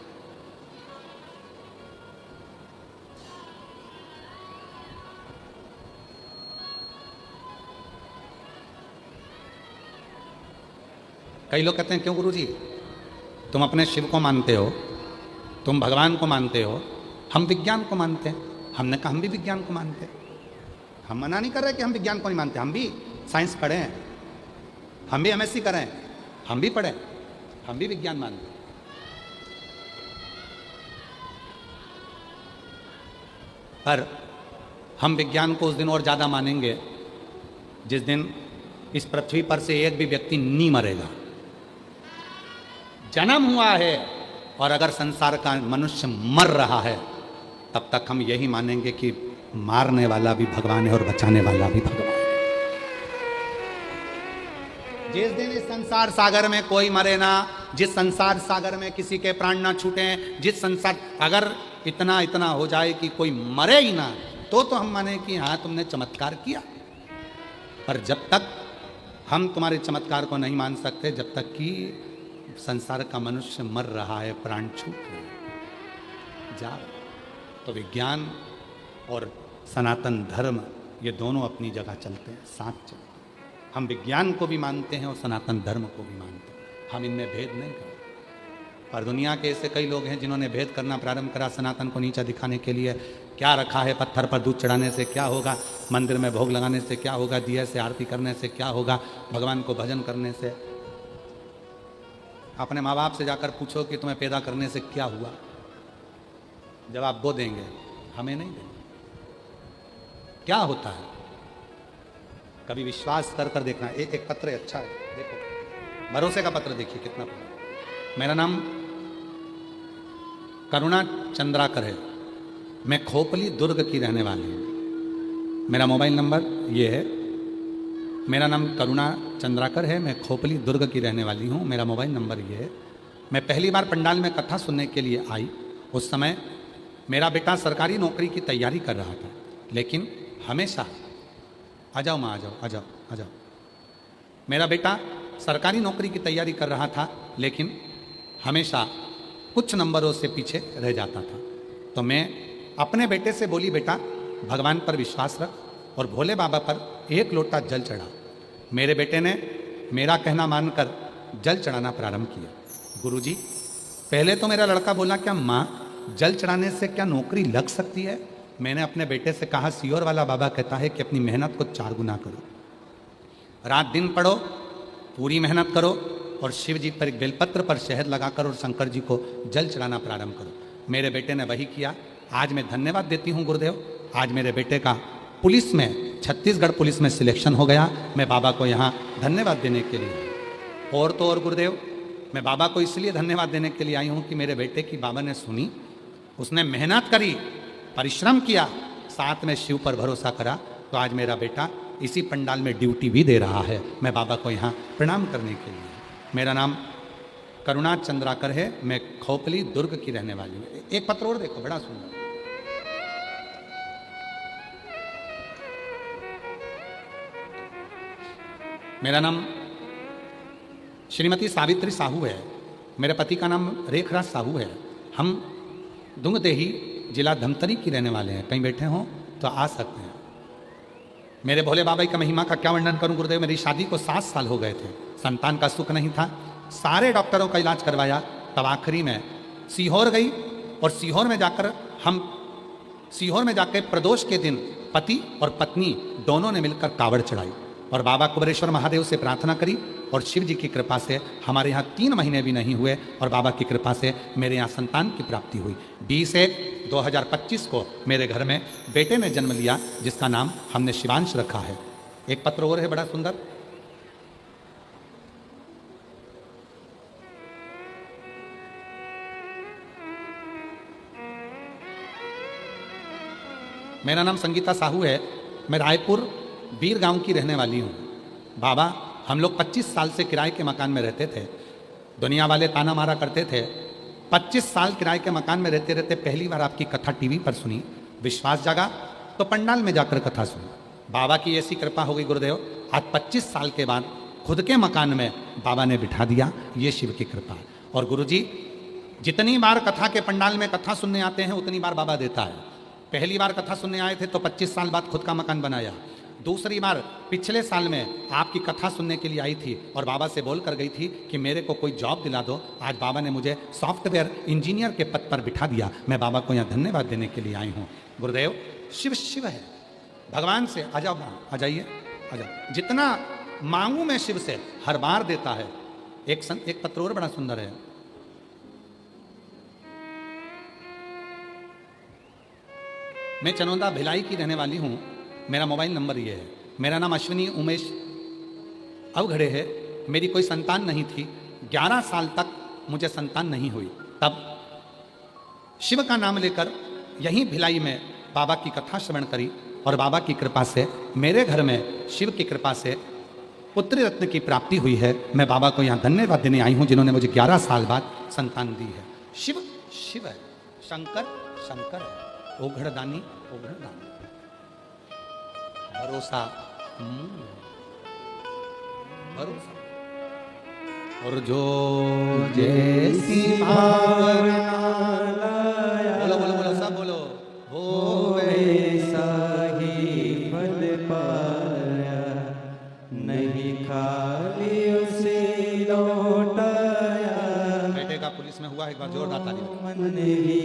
कई लोग कहते हैं क्यों गुरुजी, तुम अपने शिव को मानते हो, तुम भगवान को मानते हो, हम विज्ञान को मानते हैं। हमने कहा हम भी विज्ञान को मानते हैं। हम मना नहीं कर रहे कि हम विज्ञान को नहीं मानते, हम भी साइंस पढ़े हैं, हम भी एमएससी करें, हम भी पढ़े, हम भी विज्ञान मानते हैं। पर हम विज्ञान को उस दिन और ज़्यादा मानेंगे जिस दिन इस पृथ्वी पर से एक भी व्यक्ति नहीं मरेगा। जन्म हुआ है और अगर संसार का मनुष्य मर रहा है, तब तक हम यही मानेंगे कि मारने वाला भी भगवान है और बचाने वाला भी भगवान है। जिस दिन इस संसार सागर में कोई मरे ना, जिस संसार सागर में किसी के प्राण ना छूटे, जिस संसार अगर इतना इतना हो जाए कि कोई मरे ही ना, तो हम माने कि हाँ तुमने चमत्कार किया। पर जब तक हम तुम्हारे चमत्कार को नहीं मान सकते, जब तक कि संसार का मनुष्य मर रहा है, प्राण छूट रहे हैं, जा। तो विज्ञान और सनातन धर्म ये दोनों अपनी जगह चलते हैं, साथ चलते हैं। हम विज्ञान को भी मानते हैं और सनातन धर्म को भी मानते हैं, हम इनमें भेद नहीं करते। पर दुनिया के ऐसे कई लोग हैं जिन्होंने भेद करना प्रारंभ करा, सनातन को नीचा दिखाने के लिए। क्या रखा है? पत्थर पर दूध चढ़ाने से क्या होगा, मंदिर में भोग लगाने से क्या होगा, दिए से आरती करने से क्या होगा, भगवान को भजन करने से। अपने माँ बाप से जाकर पूछो कि तुम्हें पैदा करने से क्या हुआ, जवाब वो देंगे, हमें नहीं देंगे। क्या होता है कभी विश्वास कर कर देखना। एक पत्र है, अच्छा है, देखो, भरोसे का पत्र देखिए कितना पत्र। मेरा नाम करुणा चंद्राकर है, मैं खोपली दुर्ग की रहने वाली हूँ। मेरा मोबाइल नंबर ये है, मेरा नाम करुणा चंद्राकर है, मैं खोपली दुर्ग की रहने वाली हूँ। मेरा मोबाइल नंबर ये है। मैं पहली बार पंडाल में कथा सुनने के लिए आई, उस समय मेरा बेटा सरकारी नौकरी की तैयारी कर रहा था, लेकिन हमेशा आ जाओ माँ, आ जाओ, आ जाओ, आ जाओ। मेरा बेटा सरकारी नौकरी की तैयारी कर रहा था, लेकिन हमेशा कुछ नंबरों से पीछे रह जाता था। तो मैं अपने बेटे से बोली, बेटा भगवान पर विश्वास रख और भोले बाबा पर 1 लोटा जल चढ़ा। मेरे बेटे ने मेरा कहना मानकर जल चढ़ाना प्रारंभ किया। गुरुजी, पहले तो मेरा लड़का बोला, क्या माँ जल चढ़ाने से क्या नौकरी लग सकती है? मैंने अपने बेटे से कहा, सीहोर वाला बाबा कहता है कि अपनी मेहनत को 4 गुना करो, रात दिन पढ़ो, पूरी मेहनत करो और शिव जी पर एक बेलपत्र पर शहद लगाकर और शंकर जी को जल चढ़ाना प्रारंभ करो। मेरे बेटे ने वही किया। आज मैं धन्यवाद देती हूँ गुरुदेव, आज मेरे बेटे का पुलिस में, छत्तीसगढ़ पुलिस में सिलेक्शन हो गया। मैं बाबा को यहाँ धन्यवाद देने के लिए, और तो और गुरुदेव, मैं बाबा को इसलिए धन्यवाद देने के लिए आई हूँ कि मेरे बेटे की बाबा ने सुनी, उसने मेहनत करी, परिश्रम किया, साथ में शिव पर भरोसा करा, तो आज मेरा बेटा इसी पंडाल में ड्यूटी भी दे रहा है। मैं बाबा को यहाँ प्रणाम करने के लिए। मेरा नाम करुणा चंद्राकर है, मैं खोपली दुर्ग की रहने वाली हूँ। एक पत्र और देखो, बड़ा सुंदर। मेरा नाम श्रीमती सावित्री साहू है, मेरे पति का नाम रेखराज साहू है। हम दुंगदेही जिला धमतरी की रहने वाले हैं। कहीं बैठे हों तो आ सकते हैं। मेरे भोले बाबा की महिमा का क्या वर्णन करूं गुरुदेव। मेरी शादी को 7 साल हो गए थे, संतान का सुख नहीं था, सारे डॉक्टरों का इलाज करवाया, तब आखिरी में सीहोर गई और सीहोर में जाकर प्रदोष के दिन पति और पत्नी दोनों ने मिलकर कावड़ चढ़ाई और बाबा कुबेरेश्वर महादेव से प्रार्थना करी और शिव जी की कृपा से हमारे यहाँ 3 महीने भी नहीं हुए और बाबा की कृपा से मेरे यहाँ संतान की प्राप्ति हुई। 20/1/2025 को मेरे घर में बेटे ने जन्म लिया, जिसका नाम हमने शिवांश रखा है। एक पत्र और है बड़ा सुंदर। मेरा नाम संगीता साहू है, मैं रायपुर बीर गांव की रहने वाली हूँ। बाबा, हम लोग 25 साल से किराए के मकान में रहते थे। दुनिया वाले ताना मारा करते थे। 25 साल किराए के मकान में रहते रहते पहली बार आपकी कथा टीवी पर सुनी, विश्वास जागा तो पंडाल में जाकर कथा सुनी। बाबा की ऐसी कृपा हो गई गुरुदेव, आज 25 साल के बाद खुद के मकान में बाबा ने बिठा दिया। ये शिव की कृपा है। और गुरुजी, जितनी बार कथा के पंडाल में कथा सुनने आते हैं उतनी बार बाबा देता है। पहली बार कथा सुनने आए थे तो 25 साल बाद खुद का मकान बनाया। दूसरी बार पिछले साल में आपकी कथा सुनने के लिए आई थी और बाबा से बोल कर गई थी कि मेरे को कोई जॉब दिला दो। आज बाबा ने मुझे सॉफ्टवेयर इंजीनियर के पद पर बिठा दिया। मैं बाबा को यहाँ धन्यवाद देने के लिए आई हूँ। गुरुदेव, शिव शिव है, भगवान से आ जाओ, आ जाइए, आ जाओ। जितना मांगू मैं शिव से हर बार देता है। एक पत्र और बड़ा सुंदर है। मैं चनौदा भिलाई की रहने वाली हूँ। मेरा मोबाइल नंबर ये है। मेरा नाम अश्विनी उमेश अवघड़े है। मेरी कोई संतान नहीं थी। 11 साल तक मुझे संतान नहीं हुई। तब शिव का नाम लेकर यहीं भिलाई में बाबा की कथा श्रवण करी और बाबा की कृपा से मेरे घर में शिव की कृपा से पुत्री रत्न की प्राप्ति हुई है। मैं बाबा को यहाँ धन्यवाद देने आई हूँ, जिन्होंने मुझे 11 साल बाद संतान दी है। शिव शिव है, शंकर शंकर है, ओघड़दानी ओघड़दानी। भरोसा भरोसा और जो जैसी भावना, बोलो बोलो बोलो सब बोलो, वो वैसा ही फल पाया, नहीं खाली उसे लौटाया। बेटे का पुलिस में हुआ, एक बार जोरदार ताली। मन ही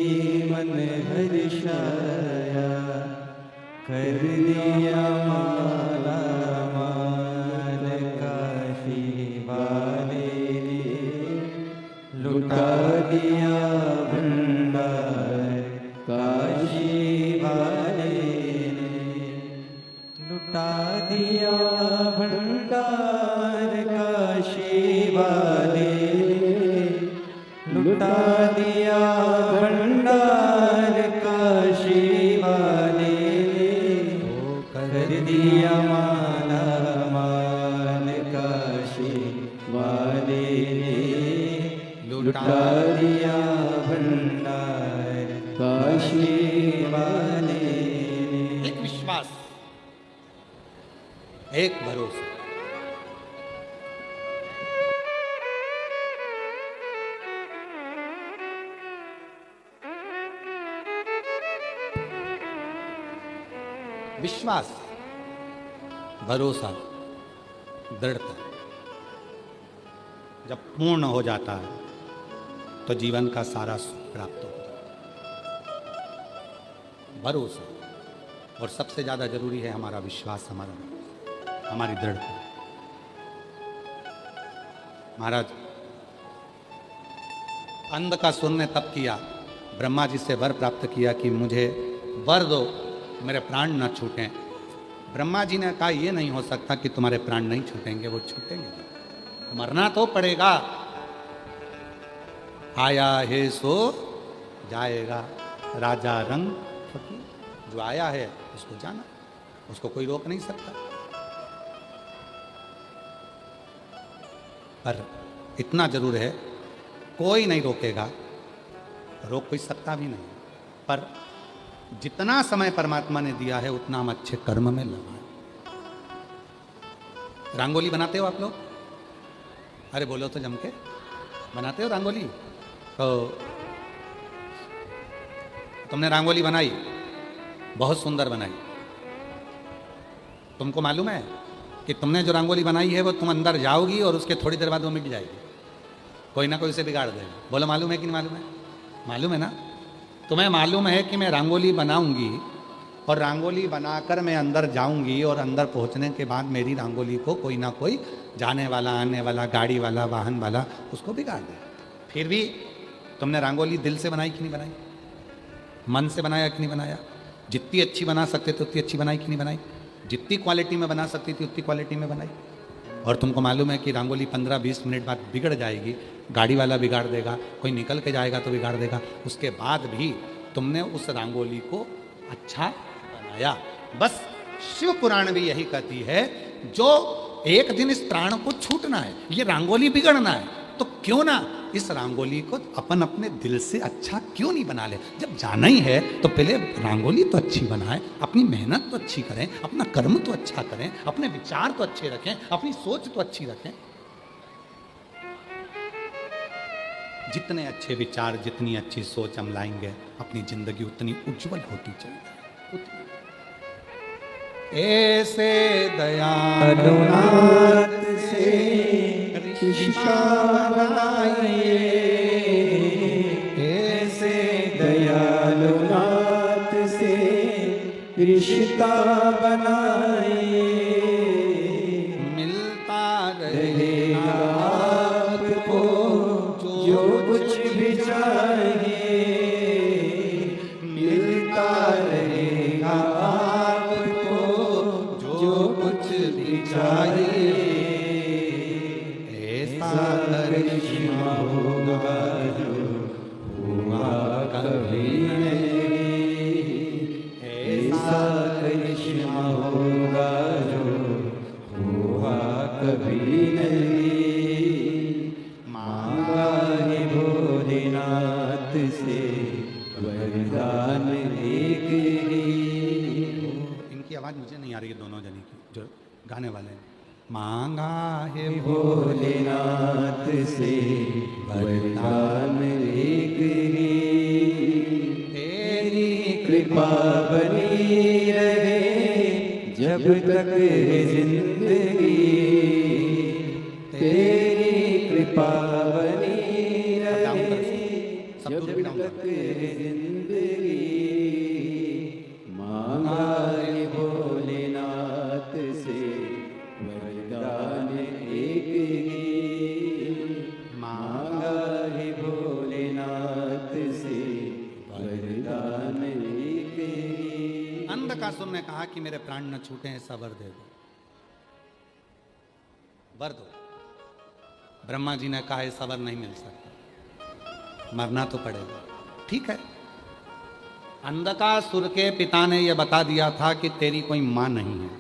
मन हर्षाया, कर दिया माला माल काशी वाले ने, लुटा दिया भंडार काशी वाले ने, लुटा दिया भंडार काशी वाले ने, लुटा दिया भंडार काशी वाले ने, कर दिया माला माल काशी वाले ने, लुटा दिया भंडार काशी वाले ने। एक विश्वास, एक भरोसा। विश्वास, भरोसा, दृढ़ता। जब पूर्ण हो जाता है तो जीवन का सारा सुख प्राप्त हो जाता है। भरोसा, और सबसे ज्यादा जरूरी है हमारा विश्वास, हमारी दृढ़ता। महाराज, अंधकासुर ने तप किया, ब्रह्मा जी से वर प्राप्त किया कि मुझे वर दो, मेरे प्राण न छूटें। ब्रह्मा जी ने कहा यह नहीं हो सकता कि तुम्हारे प्राण नहीं छूटेंगे, वो छूटेंगे, मरना तो पड़ेगा। आया है सो जाएगा, राजा रंग फकीर। जो आया है उसको जाना, उसको कोई रोक नहीं सकता। पर इतना जरूर है, कोई नहीं रोकेगा, रोक कोई सकता भी नहीं। पर जितना समय परमात्मा ने दिया है उतना हम अच्छे कर्म में लगाएं। रंगोली बनाते हो आप लोग? अरे बोलो तो जम के, बनाते हो रंगोली? तो तुमने रंगोली बनाई, बहुत सुंदर बनाई। तुमको मालूम है कि तुमने जो रंगोली बनाई है वो तुम अंदर जाओगी और उसके थोड़ी देर बाद वो मिट जाएगी, कोई ना कोई उसे बिगाड़ देगा। बोलो मालूम है कि नहीं मालूम है? मालूम है ना? तुम्हें मालूम है कि मैं रंगोली बनाऊंगी और रंगोली बनाकर मैं अंदर जाऊंगी और अंदर पहुंचने के बाद मेरी रंगोली को कोई ना कोई जाने वाला, आने वाला, गाड़ी वाला, वाहन वाला उसको बिगाड़ दे। फिर भी तुमने रंगोली दिल से बनाई कि नहीं बनाई? मन से बनाया कि नहीं बनाया? जितनी अच्छी बना सकते थे उतनी अच्छी बनाई कि नहीं बनाई? जितनी क्वालिटी में बना सकती थी उतनी क्वालिटी में बनाई। और तुमको मालूम है कि रंगोली 15-20 मिनट बाद बिगड़ जाएगी, गाड़ी वाला बिगाड़ देगा, कोई निकल के जाएगा तो बिगाड़ देगा। उसके बाद भी तुमने उस रंगोली को अच्छा बनाया। बस शिव पुराण भी यही कहती है, जो एक दिन इस प्राण को छूटना है, ये रंगोली बिगड़ना है, तो क्यों ना इस रंगोली को अपन अपने दिल से अच्छा क्यों नहीं बना ले? जब जाना ही है तो पहले रंगोली तो अच्छी बनाएं, अपनी मेहनत तो अच्छी करें, अपना कर्म तो अच्छा करें, अपने विचार तो अच्छे रखें, अपनी सोच तो अच्छी रखें। जितने अच्छे विचार, जितनी अच्छी सोच हम लाएंगे, अपनी जिंदगी उतनी उज्जवल होती चलेगी। ऐसे दयालुनाथ से रिश्ता बनाइए, ऐसे दयालुनाथ से रिश्ता बनाइए, मिलता रहेगा आपको जो कुछ भी चाहिए, मिलता रहेगा आपको जो कुछ भी चाहिए। ऐसा करिश्मा होगा जो हुआ कभी नहीं, ऐसा करिश्मा होगा जो हुआ कभी नहीं। मांगा है भोलेनाथ से वरदान एक ही। इनकी आवाज मुझे नहीं आ रही है, दोनों जने की, जो गाने वाले हैं। मांगा है भोलेनाथ से वरदान एक ही, तेरी कृपा बनी रहे जब तक है जिंदगी, तेरी कृपा बनी रहे जब तक है जिंदगी। मांगा है भोलेनाथ से वरदान एक ही, मांगा है भोलेनाथ से वरदान एक ही। अंधकासुर ने कहा कि मेरे प्राण न छूटे, ऐसा वर दे दो, वर दो। ब्रह्मा जी ने कहा ऐसा वर नहीं मिल सकता, मरना तो पड़ेगा। ठीक है, अंधकासुर के पिता ने यह बता दिया था कि तेरी कोई मां नहीं है,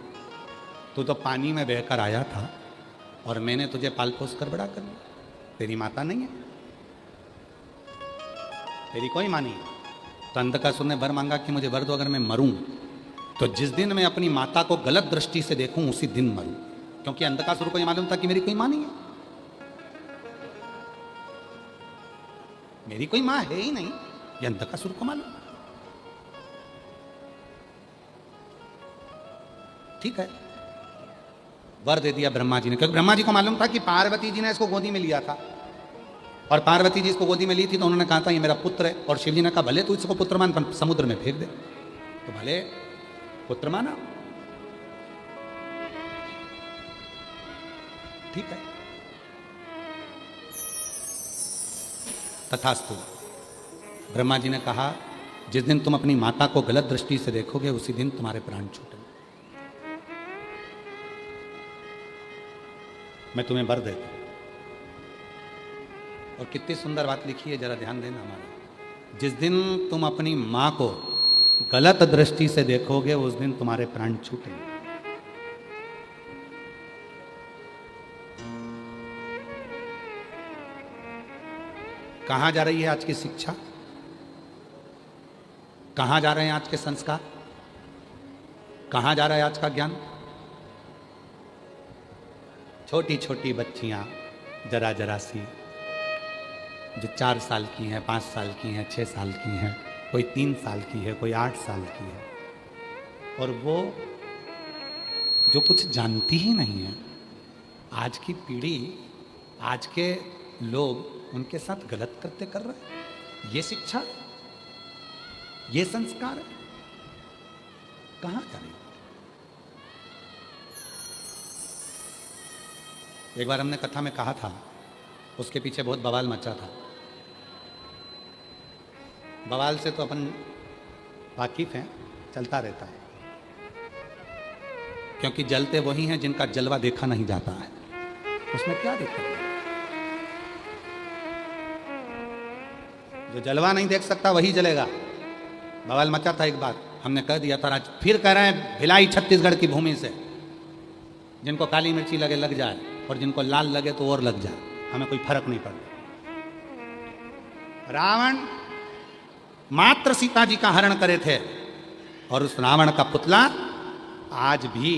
तू तो पानी में बहकर आया था और मैंने तुझे पाल पोस कर बड़ा कर लिया, तेरी माता नहीं है, तेरी कोई मां नहीं है। तो अंधकासुर ने वर मांगा कि मुझे वर दो, अगर मैं मरूं तो जिस दिन मैं अपनी माता को गलत दृष्टि से देखूं उसी दिन मरूं, क्योंकि अंधकासुर को यह मालूम था कि मेरी कोई मां नहीं है, मेरी कोई मां है ही नहीं, यह अंधकासुर को मालूम। ठीक है, वर दे दिया ब्रह्मा जी ने, क्योंकि ब्रह्मा जी को मालूम था कि पार्वती जी ने इसको गोदी में लिया था, और पार्वती जी इसको गोदी में ली थी, तो उन्होंने कहा था ये मेरा पुत्र है, और शिव जी ने कहा भले तू इसको पुत्र मान, पर समुद्र में फेंक दे, तो भले पुत्र माना, ठीक है, तथास्तु। ब्रह्मा जी ने कहा जिस दिन तुम अपनी माता को गलत दृष्टि से देखोगे उसी दिन तुम्हारे प्राण छूटेंगे, मैं तुम्हें वर देता हूं। और कितनी सुंदर बात लिखी है, जरा ध्यान देना हमारा, जिस दिन तुम अपनी मां को गलत दृष्टि से देखोगे उस दिन तुम्हारे प्राण छूटेंगे। कहां जा रही है आज की शिक्षा, कहां जा रहे हैं आज के संस्कार, कहां जा रहा है आज का ज्ञान? छोटी छोटी बच्चियां जरा जरा सी, जो 4 साल की हैं, 5 साल की हैं, 6 साल की हैं, कोई 3 साल की है, कोई 8 साल की है, और वो जो कुछ जानती ही नहीं है, आज की पीढ़ी, आज के लोग उनके साथ गलत करते कर रहे हैं। ये शिक्षा, ये संस्कार है, कहां जा रही? एक बार हमने कथा में कहा था, उसके पीछे बहुत बवाल मचा था। बवाल से तो अपन वाकिफ हैं, चलता रहता है, क्योंकि जलते वही हैं जिनका जलवा देखा नहीं जाता है, उसमें क्या दिक्कत है? जो जलवा नहीं देख सकता वही जलेगा। बवाल मचा था एक बार, हमने कह दिया था, आज फिर कह रहे हैं, भिलाई छत्तीसगढ़ की भूमि से जिनको काली मिर्ची लगे लग जाए, और जिनको लाल लगे तो और लग जाए, हमें कोई फर्क नहीं पड़ता। रावण मात्र सीता जी का हरण करे थे, और उस रावण का पुतला आज भी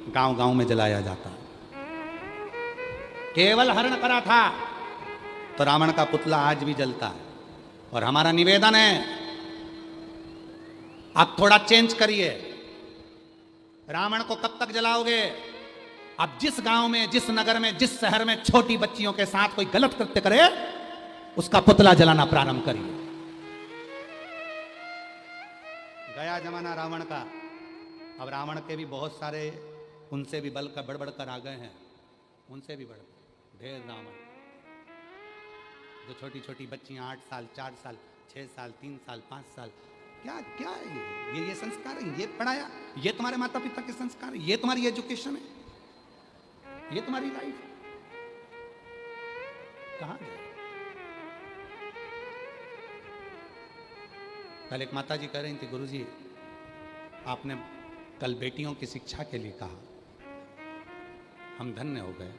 गांव गांव में जलाया जाता है। केवल हरण करा था तो रावण का पुतला आज भी जलता है। और हमारा निवेदन है, आप थोड़ा चेंज करिए। रावण को कब तक जलाओगे? अब जिस गांव में, जिस नगर में, जिस शहर में छोटी बच्चियों के साथ कोई गलत कृत्य करे, उसका पुतला जलाना प्रारंभ करिए। गया जमाना रावण का, अब रावण के भी बहुत सारे उनसे भी बढ़ बढ़ कर आ गए हैं, उनसे भी बढ़ ढेर रावण, जो छोटी छोटी बच्चियां 8 साल, 4 साल, 6 साल, 3 साल, 5 साल, क्या क्या है ये संस्कार है? ये पढ़ाया? ये तुम्हारे माता पिता के संस्कार है? ये तुम्हारी एजुकेशन है? ये तुम्हारी लाइफ है? कहां जाए? कल एक माता जी कह रही थी, गुरुजी आपने कल बेटियों की शिक्षा के लिए कहा, हम धन्य हो गए।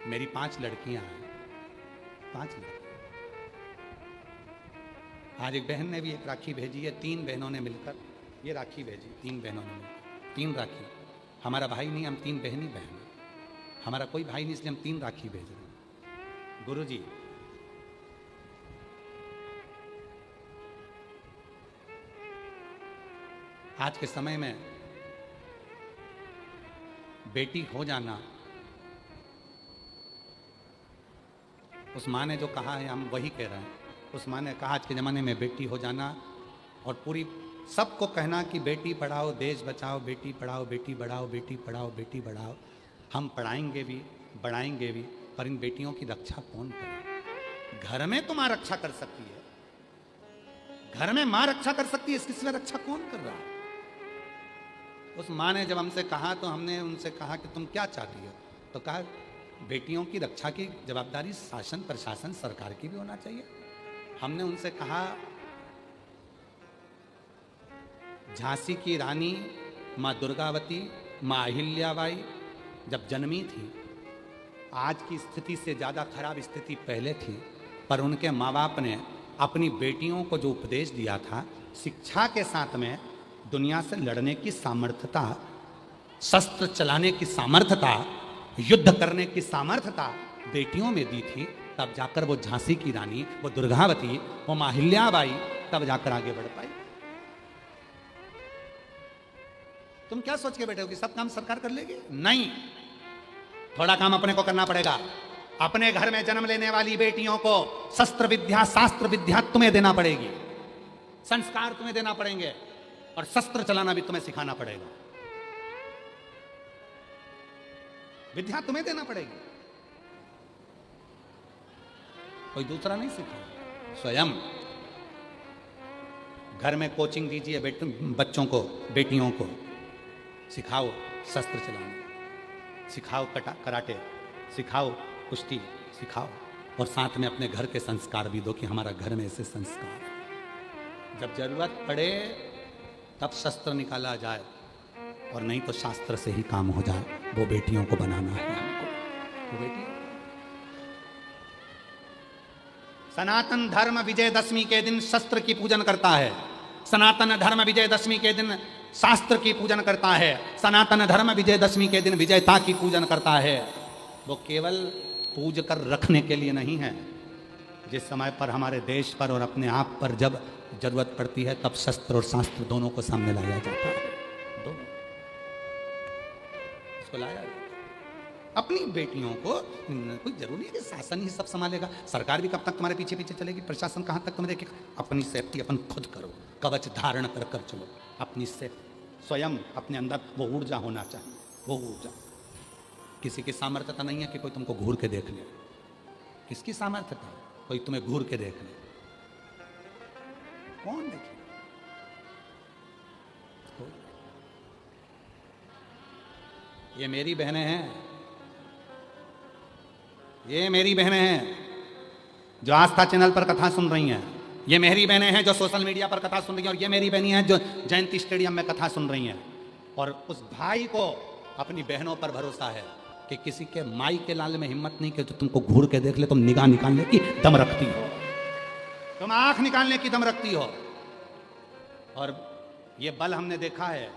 मेरी 5 लड़कियां हैं, 5 लड़कियां। आज एक बहन ने भी एक राखी भेजी है, 3 बहनों ने मिलकर ये राखी भेजी, 3 बहनों ने मिलकर 3 राखी। हमारा भाई नहीं, हम 3 बहन ही बहन, हमारा कोई भाई नहीं, इसलिए हम 3 राखी भेज रहे हैं। गुरुजी आज के समय में बेटी हो जाना, उस माँ ने जो कहा है हम वही कह रहे हैं। उस माँ ने कहा आज के ज़माने में बेटी हो जाना, और पूरी सबको कहना कि बेटी पढ़ाओ देश बचाओ, बेटी पढ़ाओ बेटी बढ़ाओ, बेटी पढ़ाओ बेटी बढ़ाओ। हम पढ़ाएंगे भी, बढ़ाएंगे भी, पर इन बेटियों की रक्षा कौन करे? घर में तो माँ रक्षा कर सकती है, घर में माँ रक्षा कर सकती है, इसकी सिवा रक्षा कौन कर रहा है? उस माँ ने जब हमसे कहा तो हमने उनसे कहा कि तुम क्या चाहती हो? तो कहा बेटियों की रक्षा की जवाबदारी शासन, प्रशासन, सरकार की भी होना चाहिए। हमने उनसे कहा झांसी की रानी माँ दुर्गावती, माँ अहिल्याबाई जब जन्मी थी, आज की स्थिति से ज़्यादा खराब स्थिति पहले थी, पर उनके माँ बाप ने अपनी बेटियों को जो उपदेश दिया था, शिक्षा के साथ में दुनिया से लड़ने की सामर्थ्यता, शस्त्र चलाने की सामर्थ्यता, युद्ध करने की सामर्थ्यता बेटियों में दी थी, तब जाकर वो झांसी की रानी, वो दुर्गावती, वो माँ अहिल्याबाई तब जाकर आगे बढ़ पाई। तुम क्या सोच के बैठे हो कि सब काम सरकार कर लेगी? नहीं, थोड़ा काम अपने को करना पड़ेगा। अपने घर में जन्म लेने वाली बेटियों को शस्त्र विद्या, शास्त्र विद्या तुम्हें देना पड़ेगी, संस्कार तुम्हें देना पड़ेंगे, और शस्त्र चलाना भी तुम्हें सिखाना पड़ेगा। विद्या तुम्हें देना पड़ेगी, कोई दूसरा नहीं सिखा। स्वयं घर में कोचिंग दीजिए बच्चों को, बेटियों को सिखाओ शस्त्र चलाना, सिखाओ कराटे, सिखाओ कुश्ती, सिखाओ, और साथ में अपने घर के संस्कार भी दो कि हमारा घर में ऐसे संस्कार है। जब जरूरत पड़े तब शस्त्र निकाला जाए, और नहीं तो शास्त्र से ही काम हो जाए। वो बेटियों को बनाना है हमको, वो बेटी। सनातन धर्म विजयदशमी के दिन शस्त्र की पूजन करता है, सनातन धर्म विजयदशमी के दिन शास्त्र की पूजन करता है, सनातन धर्म विजयदशमी के दिन विजयता की पूजन करता है। वो केवल पूज कर रखने के लिए नहीं है। जिस समय पर हमारे देश पर और अपने आप पर जब जरूरत पड़ती है, तब शस्त्र और शास्त्र दोनों को सामने लाया जाता है, दोनों इसको लाया जाता है। अपनी बेटियों को कोई जरूरी है कि शासन ही सब संभालेगा। सरकार भी कब तक तुम्हारे पीछे पीछे चलेगी, प्रशासन कहाँ तक तुम्हें देखेगा। अपनी सेफ्टी अपन खुद करो, कवच धारण कर कर चलो। अपनी सेफ्टी स्वयं अपने अंदर वो ऊर्जा होना चाहिए, वो ऊर्जा। किसी की सामर्थ्यता नहीं है कि कोई तुमको घूर के देख ले। किसकी सामर्थ्यता है कोई तुम्हें घूर के देख ले? कौन देखे? ये मेरी बहनें हैं, ये मेरी बहनें हैं जो आस्था चैनल पर कथा सुन रही हैं। ये मेरी बहनें हैं जो सोशल मीडिया पर कथा सुन रही हैं, और ये मेरी बहनें हैं जो जयंती स्टेडियम में कथा सुन रही हैं। और उस भाई को अपनी बहनों पर भरोसा है कि किसी के माई के लाल में हिम्मत नहीं कि तो तुमको घूर के देख ले, तुम निगाह निकालने की दम रखती हो, तुम आंख निकालने की दम रखती हो। और ये बल हमने देखा है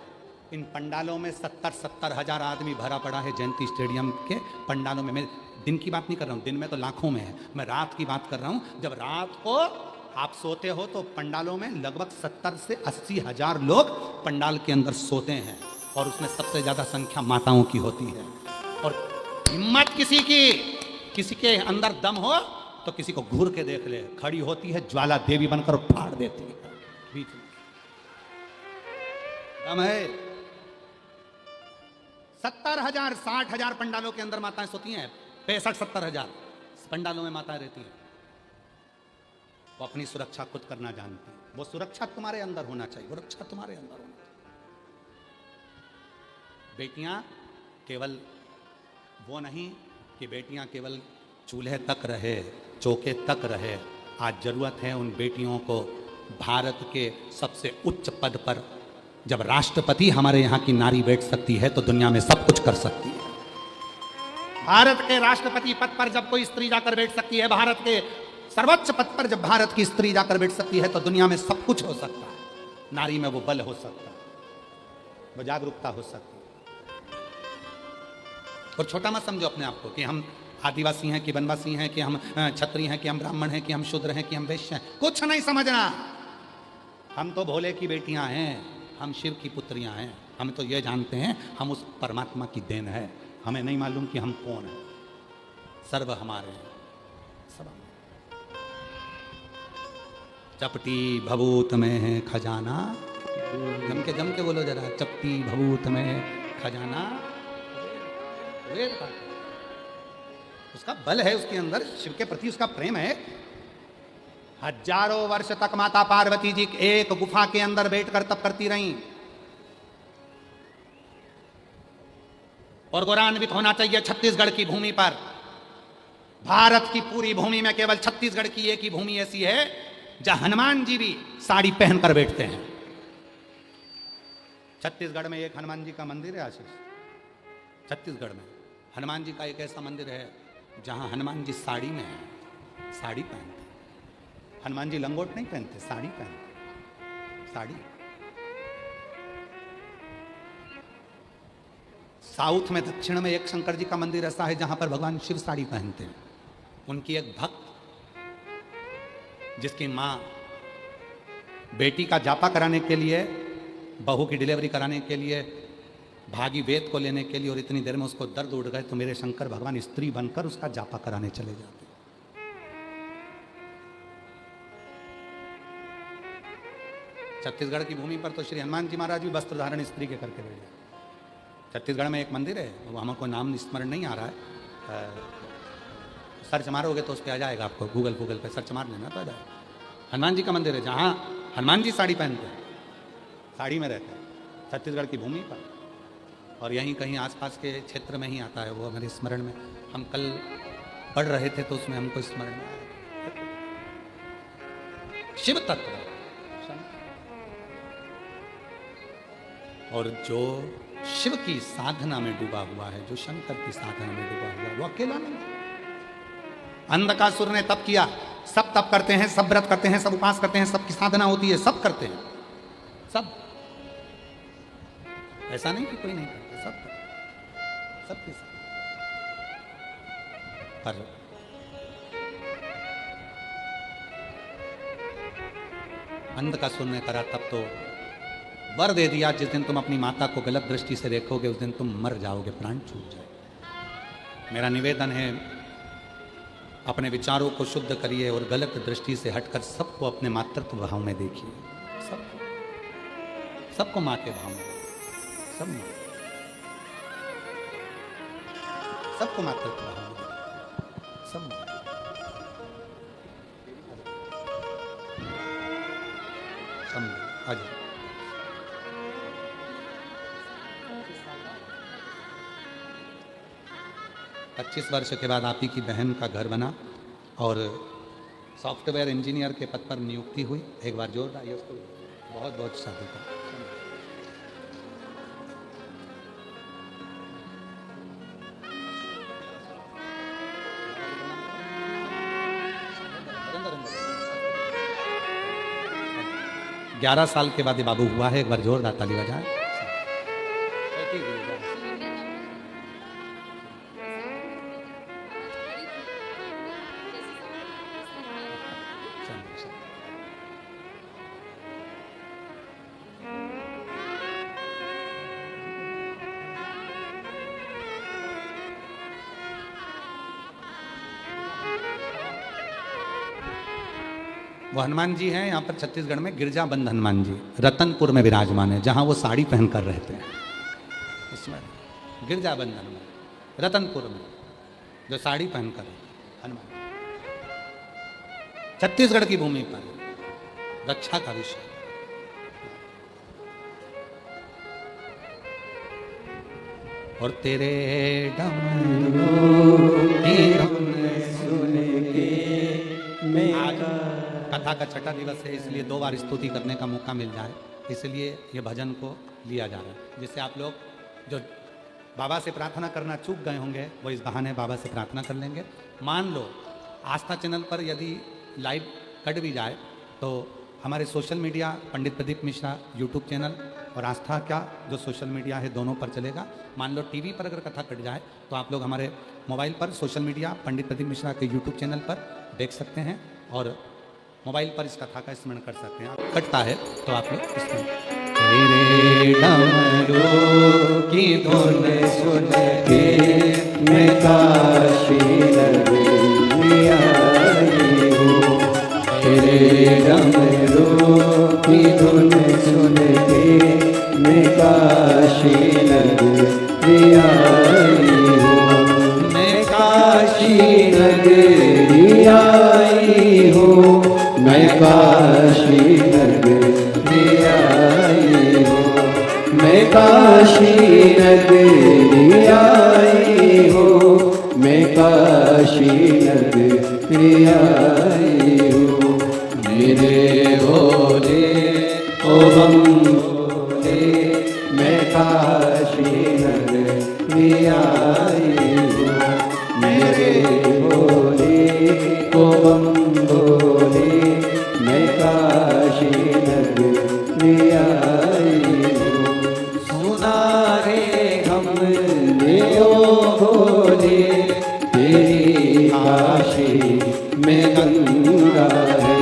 इन पंडालों में 70-70 हजार आदमी भरा पड़ा है। जयंती स्टेडियम के पंडालों में, मैं दिन की बात नहीं कर रहा हूँ, दिन में तो लाखों में है, मैं रात की बात कर रहा हूँ। जब रात को आप सोते हो तो पंडालों में लगभग 70 से 80 हजार लोग पंडाल के अंदर सोते हैं, और उसमें सबसे ज्यादा संख्या माताओं की होती है। और हिम्मत किसी के अंदर दम हो तो किसी को घूर के देख ले, खड़ी होती है ज्वाला देवी बनकर फाड़ देती है बीच में। दम है। 70,000 60,000 पंडालों के अंदर माताएं सोती हैं, 65-70 हजार पंडालों में माताएं रहती हैं। वो अपनी सुरक्षा खुद करना जानती है। वो सुरक्षा तुम्हारे अंदर होना चाहिए, वो रक्षा तुम्हारे अंदर होना चाहिए। बेटियां केवल वो नहीं कि बेटियां केवल चूल्हे तक रहे, चौके तक रहे। आज जरूरत है उन बेटियों को भारत के सबसे उच्च पद पर। जब राष्ट्रपति हमारे यहाँ की नारी बैठ सकती है तो दुनिया में सब कुछ कर सकती है। भारत के राष्ट्रपति पद पर जब कोई स्त्री जाकर बैठ सकती है, भारत के सर्वोच्च पद पर जब भारत की स्त्री जाकर बैठ सकती है, तो दुनिया में सब कुछ हो सकता है। नारी में वो बल हो सकता है, वो जागरूकता हो सकती है। और छोटा मत समझो अपने आप को कि हम आदिवासी हैं कि वनवासी हैं कि हम क्षत्रिय हैं कि हम ब्राह्मण हैं कि हम शूद्र हैं कि हम वैश्य हैं। कुछ नहीं समझना। हम तो भोले की बेटियां हैं, हम शिव की पुत्रियां हैं। हम तो ये जानते हैं हम उस परमात्मा की देन है। हमें नहीं मालूम कि हम कौन हैं। सर्व हमारे हैं, सब हमारे। चपटी भभूत में है खजाना, जम के बोलो जरा, चपटी भभूत में खजाना। वेद का उसका बल है, उसके अंदर शिव के प्रति उसका प्रेम है। हजारों वर्ष तक माता पार्वती जी एक गुफा के अंदर बैठकर तप करती रहीं। और गौरवान्वित होना चाहिए छत्तीसगढ़ की भूमि पर। भारत की पूरी भूमि में केवल छत्तीसगढ़ की एक ही भूमि ऐसी है जहां हनुमान जी भी साड़ी पहनकर बैठते हैं। छत्तीसगढ़ में एक हनुमान जी का मंदिर है आशीष। छत्तीसगढ़ में हनुमान जी का एक ऐसा मंदिर है जहां हनुमान जी साड़ी में है, साड़ी पहनते। हनुमान जी लंगोट नहीं पहनते, साड़ी पहनते, साड़ी। साउथ में, दक्षिण में एक शंकर जी का मंदिर ऐसा है जहां पर भगवान शिव साड़ी पहनते हैं। उनकी एक भक्त जिसकी मां बेटी का जापा कराने के लिए, बहू की डिलीवरी कराने के लिए भागी वेद को लेने के लिए, और इतनी देर में उसको दर्द उड़ गए तो मेरे शंकर भगवान स्त्री बनकर उसका जापा कराने चले जाते। छत्तीसगढ़ की भूमि पर तो श्री हनुमान जी महाराज भी वस्त्र धारण स्त्री के करके बैठे। छत्तीसगढ़ में एक मंदिर है, वो हमको नाम स्मरण नहीं आ रहा है, सर्च मारोगे तो उस पर आ जाएगा, आपको गूगल पे सर्च मार लेना तो आ जाएगा। हनुमान जी का मंदिर है जहाँ हनुमान जी साड़ी पहनते हैं, साड़ी में रहते हैं, छत्तीसगढ़ की भूमि पर, और यहीं कहीं आसपास के क्षेत्र में ही आता है वो हमारे स्मरण में। हम कल पढ़ रहे थे तो उसमें हमको स्मरण में आया शिव तत्व। और जो शिव की साधना में डूबा हुआ है, जो शंकर की साधना में डूबा हुआ है, वो अकेला नहीं। अंधकासुर ने तप किया, सब तप करते हैं, सब व्रत करते हैं, सब उपास करते हैं, सबकी साधना होती है, सब करते हैं, सब। ऐसा नहीं कि कोई नहीं करता, सब करते, सबके साथ। पर अंधकासुर ने करा तब तो वर दे दिया, जिस दिन तुम अपनी माता को गलत दृष्टि से देखोगे उस दिन तुम मर जाओगे, प्राण छूट जाए। मेरा निवेदन है, अपने विचारों को शुद्ध करिए और गलत दृष्टि से हटकर सबको अपने मातृत्व भाव में देखिए, सबको माँ के भाव में, सबको मातृत्व भाव में, सब आ जाए। 25 वर्ष के बाद आप ही की बहन का घर बना और सॉफ्टवेयर इंजीनियर के पद पर नियुक्ति हुई। एक बार जोर आइए उसको बहुत बहुत साधुवाद। ग्यारह साल के बाद ये बाबू हुआ है, एक बार जोरदार ताली बजाएं। वो हनुमान जी हैं यहाँ पर छत्तीसगढ़ में, गिरजाबंद हनुमान जी रतनपुर में विराजमान है, जहाँ वो साड़ी पहनकर रहते हैं। इसमें गिरजाबंद हनुमान रतनपुर में जो साड़ी पहनकर हनुमान, छत्तीसगढ़ की भूमि पर रक्षा का विषय। और तेरे कथा का छठा दिवस है, इसलिए 2 बार स्तुति करने का मौका मिल जाए, इसलिए ये भजन को लिया जा रहा है, जिससे आप लोग जो बाबा से प्रार्थना करना चूक गए होंगे वो इस बहाने बाबा से प्रार्थना कर लेंगे। मान लो आस्था चैनल पर यदि लाइव कट भी जाए तो हमारे सोशल मीडिया पंडित प्रदीप मिश्रा यूट्यूब चैनल और आस्था का जो सोशल मीडिया है दोनों पर चलेगा। मान लो टीवी पर अगर कथा कट जाए तो आप लोग हमारे मोबाइल पर सोशल मीडिया पंडित प्रदीप मिश्रा के यूट्यूब चैनल पर देख सकते हैं और मोबाइल पर इस कथा का स्मरण कर सकते हैं। कटता है तो आप लोग इसमें तेरे डमरू की धुन सुन के मैं काशी नगरी आई हूँ, तेरे डमरू की धुन सुन के मैं काशी नगरी आई हूँ, मैं काशी नगरी आई हूँ, मैं काशी नगरी आई हूँ, मैं काशी नगरी आई हूँ, मैं काशी नगरी आई हूँ। मेरे भोले ओ बम भोले मैं काशी नगरी आई हूँ, मेरे भोले ओ बम भोले मैं काशी नगरी आई हूँ। सुना रे हमने ओ भोले तेरी काशी में गंगा है,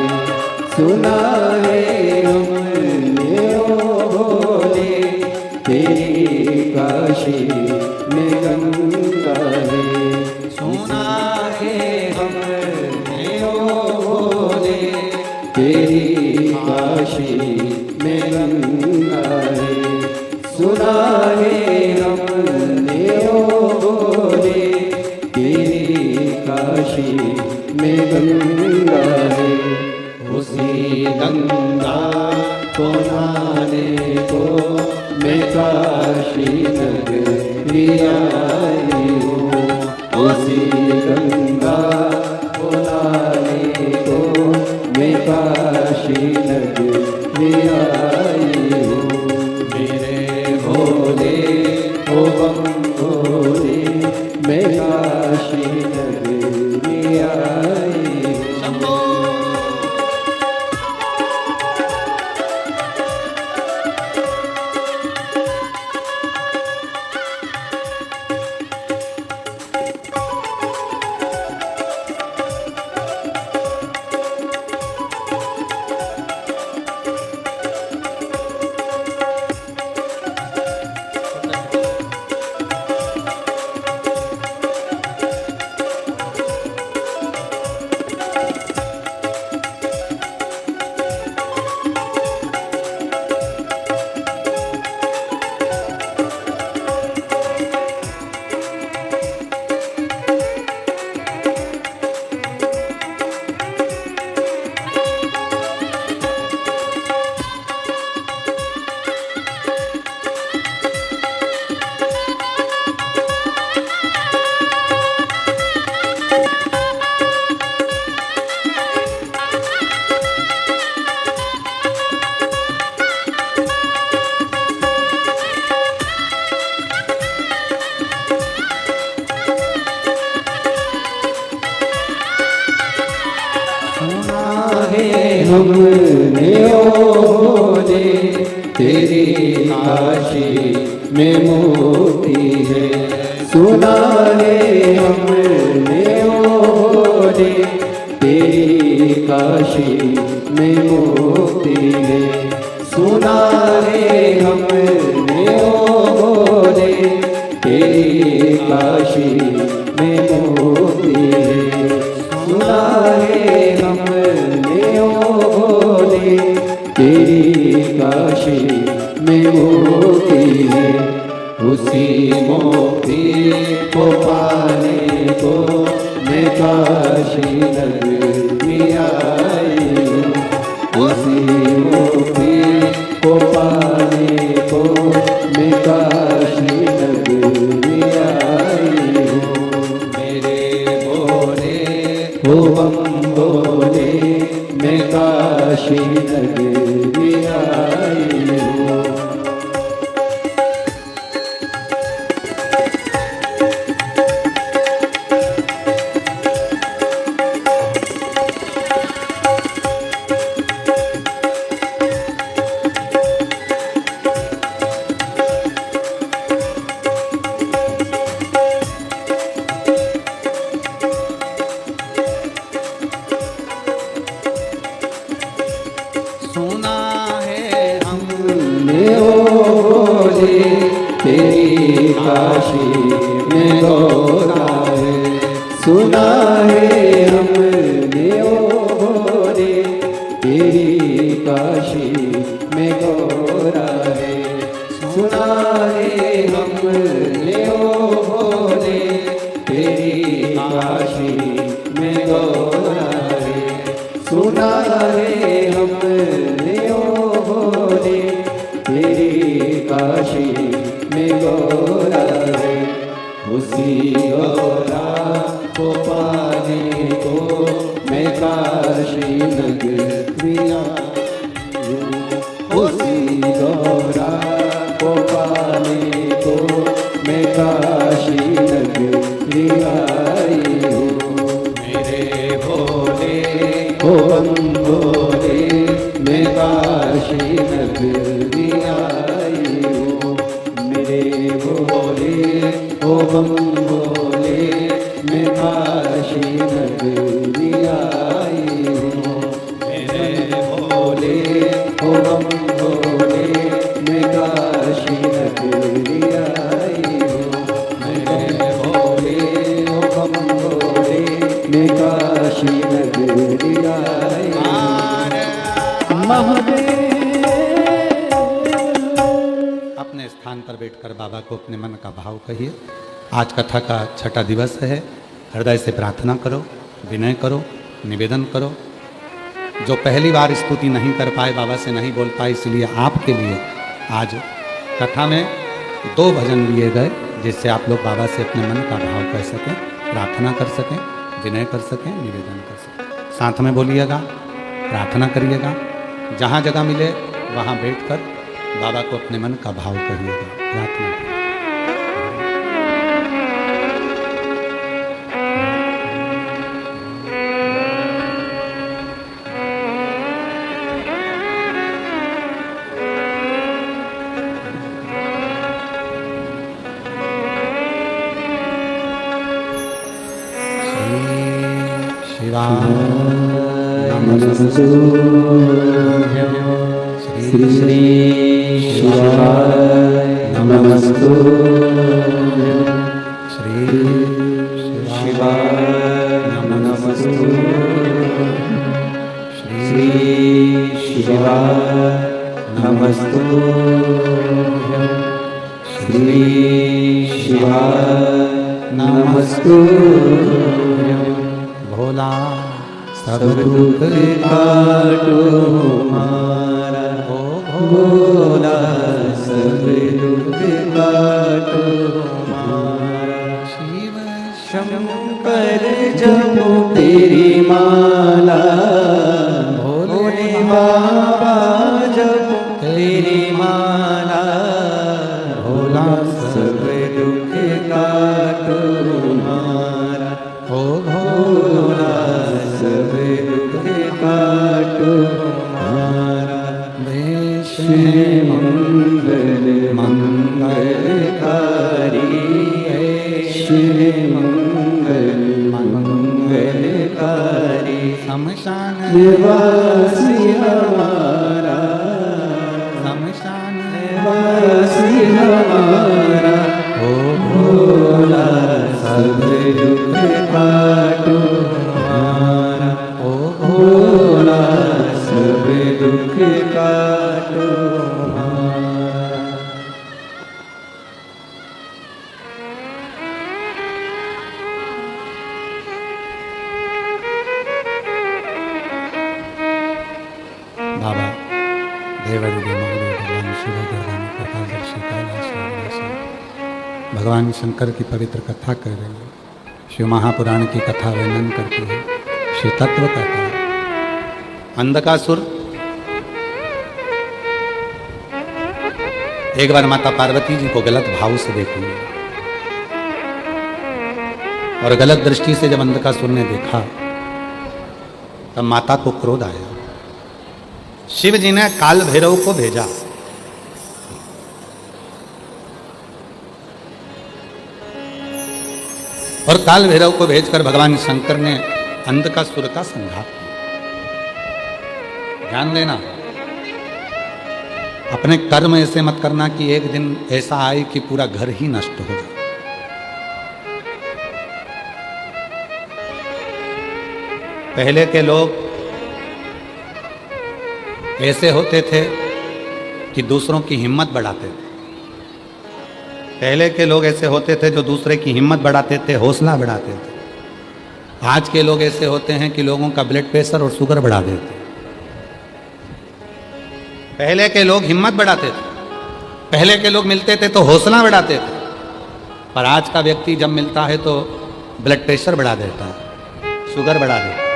सुना रे हमने ओ भोले तेरी काशी सुना है हमने ओ बोले तेरी काशी में गंगा है। उसी गंगा को नहाने को मैं काशी नगरी आई हूँ। उसी गंगा को नहाने को मैं काशी नगरी आई हूँ। मेरे भोले ओ बम भोले मैं काशी नगरी आई हूँ। हमने ओले तेरी काशी में मोती है। सुना है हमने ओले तेरी काशी में मोती है। सुना है हमने ओले तेरी काशी में मोती है। सुना है हमने ओले तेरी काशी में मोती है। उसी मोती को पाने को मैं काशी नगरी आई हूँ। उसी मोती को पाने को मैं काशी नगरी आई हूँ। मेरे भोले ओ बम भोले मैं काशी नगरी आई हूँ। सुना है हमने ओले तेरी काशी में गौरा है। सुना है हमने ओले तेरी काशी में गौरा है। सुना है हमने ओले तेरी काशी में गौरा है। सुना है हमने ओले तेरी काशी में गौरा है। उसी गौरा को पाने को मैं काशी नगरी आई हूँ। उसी गौरा को पाने को मैं काशी नगरी आई हूँ। मेरे भोले ओ बम भोले मैं काशी नगरी आई हूँ। मेरे भोले ओ बम भोले मैं काशी नगरी आई हूँ। मेरे भोले ओ बम भोले मैं काशी नगरी आई हूँ। मेरे भोले ओ बम भोले मैं काशी नगरी आई हूँ। महादेव अपने स्थान पर बैठकर बाबा को अपने मन का भाव कहिए। आज कथा का 6ठा दिवस है। हृदय से प्रार्थना करो, विनय करो, निवेदन करो। जो पहली बार स्तुति नहीं कर पाए, बाबा से नहीं बोल पाए, इसलिए आपके लिए आज कथा में 2 भजन लिए गए, जिससे आप लोग बाबा से अपने मन का भाव कह सकें, प्रार्थना कर सकें, विनय कर सकें, निवेदन कर सकें। साथ में बोलिएगा, प्रार्थना करिएगा। जहाँ जगह मिले वहाँ बैठकर बाबा को अपने मन का भाव कहिएगा, प्रार्थना करिएगा। नमस्तु श्री श्री शिवाय नमस्तु श्री शिवाय नमस्तु श्री शिवाय नमस्तु श्री शिवाय नमस्तु भोला सब दुख काटो हमारा, ओ भोला सब दुख काटो हमारा। शिव शंकर जपो तेरी माला, भोले बाबा जपो तेरी माला। भोला सब दुख काटो हमारा, ओ भोला सब दुख काटो हमारा। देश में मंगल मंगलकारी, देश में मंगल मंगलकारी। शमशान निवासी हमारा, शमशान निवासी हमारा। ओ भोला सब दुख काटो हमारा, ओ भोला सब दुख काटो हमारा। बाबा देवादिदेव महादेव भगवान शिव गर्दानी प्रकाशदर्शी कैलाश भगवान शंकर की पवित्र कथा कर रही है। शिव महापुराण की कथा वर्णन करती है। शिव तत्व कहता है अंधकासुर एक बार माता पार्वती जी को गलत भाव से देख लिया, और गलत दृष्टि से जब अंधकासुर ने देखा तब माता को क्रोध आया। शिव जी ने काल भैरव को भेजा। और काल भैरव को भेजकर भगवान शंकर ने अंधकासुर का संहार किया। ध्यान देना, अपने कर्म ऐसे मत करना कि एक दिन ऐसा आए कि पूरा घर ही नष्ट हो जाए। पहले के लोग ऐसे होते थे कि दूसरों की हिम्मत बढ़ाते थे। पहले के लोग ऐसे होते थे जो दूसरे की हिम्मत बढ़ाते थे, हौसला बढ़ाते थे। आज के लोग ऐसे होते हैं कि लोगों का ब्लड प्रेशर और शुगर बढ़ा देते। पहले के लोग हिम्मत बढ़ाते थे, पहले के लोग मिलते थे तो हौसला बढ़ाते थे, पर आज का व्यक्ति जब मिलता है तो ब्लड प्रेशर बढ़ा देता है, शुगर बढ़ा देता है।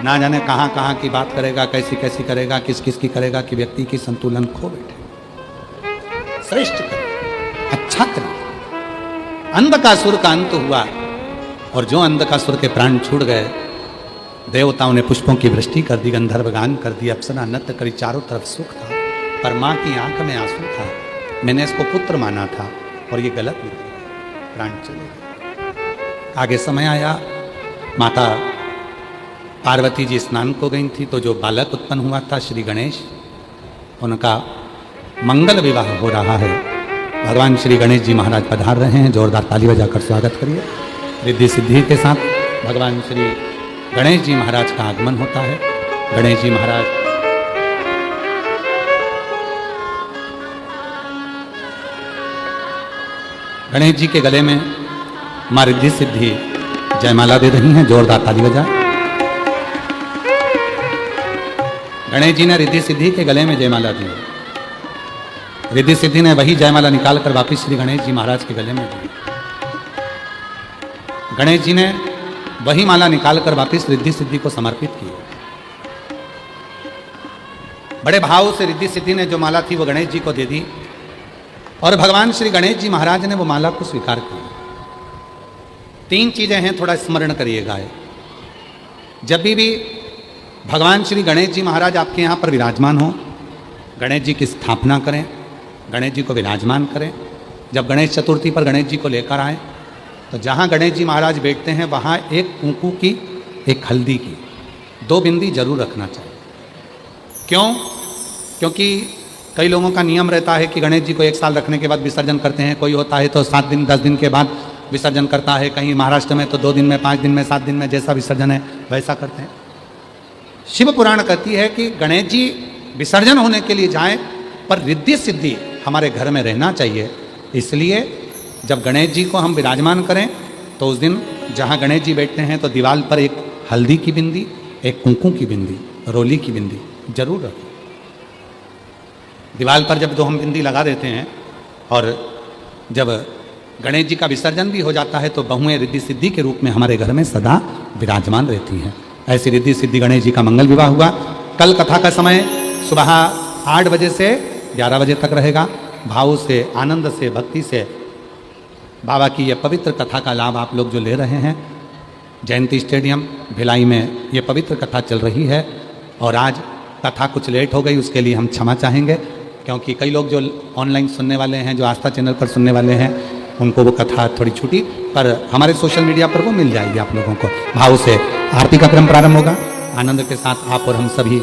ना जाने कहाँ कहाँ की बात करेगा, कैसी कैसी करेगा, किस किस की करेगा कि व्यक्ति की संतुलन खो बैठे। श्रेष्ठ करे, अच्छा करे। अंधकासुर का अंत हुआ, और जो अंधकासुर के प्राण छूट गए, देवताओं ने पुष्पों की वृष्टि कर दी, गंधर्व गान कर दी, अप्सरा नृत्य करी, चारों तरफ सुख था, पर माँ की आंख में आंसू था। मैंने इसको पुत्र माना था और ये गलत निकला, प्राण चले गए। आगे समय आया, माता पार्वती जी स्नान को गई थी, तो जो बालक उत्पन्न हुआ था श्री गणेश, उनका मंगल विवाह हो रहा है। भगवान श्री गणेश जी महाराज पधार रहे हैं, जोरदार ताली बजाकर स्वागत करिए। रिद्धि सिद्धि के साथ भगवान श्री गणेश जी महाराज का आगमन होता है। गणेश जी महाराज गणेश जी के गले में माँ रिद्धि सिद्धि जयमाला दे रही हैं, जोरदार ताली बजाएं। गणेश जी ने रिद्धि सिद्धि के गले में जयमाला दी। रिद्धि सिद्धि ने वही जयमाला निकालकर वापिस श्री गणेश जी महाराज के गले में दी। गणेश जी ने वही माला निकालकर वापिस रिद्धि सिद्धि को समर्पित की। बड़े भाव से रिद्धि सिद्धि ने जो माला थी वो गणेश जी को दे दी और भगवान श्री गणेश जी महाराज ने वो माला को स्वीकार किया। 3 चीजें हैं, थोड़ा स्मरण करिएगा। जब भी भगवान श्री गणेश जी महाराज आपके यहाँ पर विराजमान हो, गणेश जी की स्थापना करें, गणेश जी को विराजमान करें। जब गणेश चतुर्थी पर गणेश जी को लेकर आए तो जहाँ गणेश जी महाराज बैठते हैं वहाँ एक कुंकू की, एक हल्दी की 2 बिंदी जरूर रखना चाहिए। क्यों? क्योंकि कई लोगों का नियम रहता है कि गणेश जी को 1 साल रखने के बाद विसर्जन करते हैं। कोई होता है तो 7 दिन 10 दिन के बाद विसर्जन करता है। कहीं महाराष्ट्र में तो 2 दिन में, 5 दिन में, 7 दिन में, जैसा विसर्जन है वैसा करते हैं। शिव पुराण कहती है कि गणेश जी विसर्जन होने के लिए जाएं पर रिद्धि सिद्धि हमारे घर में रहना चाहिए। इसलिए जब गणेश जी को हम विराजमान करें तो उस दिन जहाँ गणेश जी बैठते हैं तो दीवार पर एक हल्दी की बिंदी, एक कुंकू की बिंदी, रोली की बिंदी जरूर रखें। दीवार पर जब 2 हम बिंदी लगा देते हैं और जब गणेश जी का विसर्जन भी हो जाता है तो बहुएं रिद्धि सिद्धि के रूप में हमारे घर में सदा विराजमान रहती हैं। ऐसी रिद्धि सिद्धि गणेश जी का मंगल विवाह हुआ। कल कथा का समय सुबह 8 बजे से 11 बजे तक रहेगा। भाव से, आनंद से, भक्ति से बाबा की ये पवित्र कथा का लाभ आप लोग जो ले रहे हैं, जयंती स्टेडियम भिलाई में ये पवित्र कथा चल रही है। और आज कथा कुछ लेट हो गई, उसके लिए हम क्षमा चाहेंगे, क्योंकि कई लोग जो ऑनलाइन सुनने वाले हैं, जो आस्था चैनल पर सुनने वाले हैं, उनको वो कथा थोड़ी छूटी, पर हमारे सोशल मीडिया पर वो मिल जाएगी आप लोगों को। भाव से आरती का क्रम प्रारंभ होगा। आनंद के साथ आप और हम सभी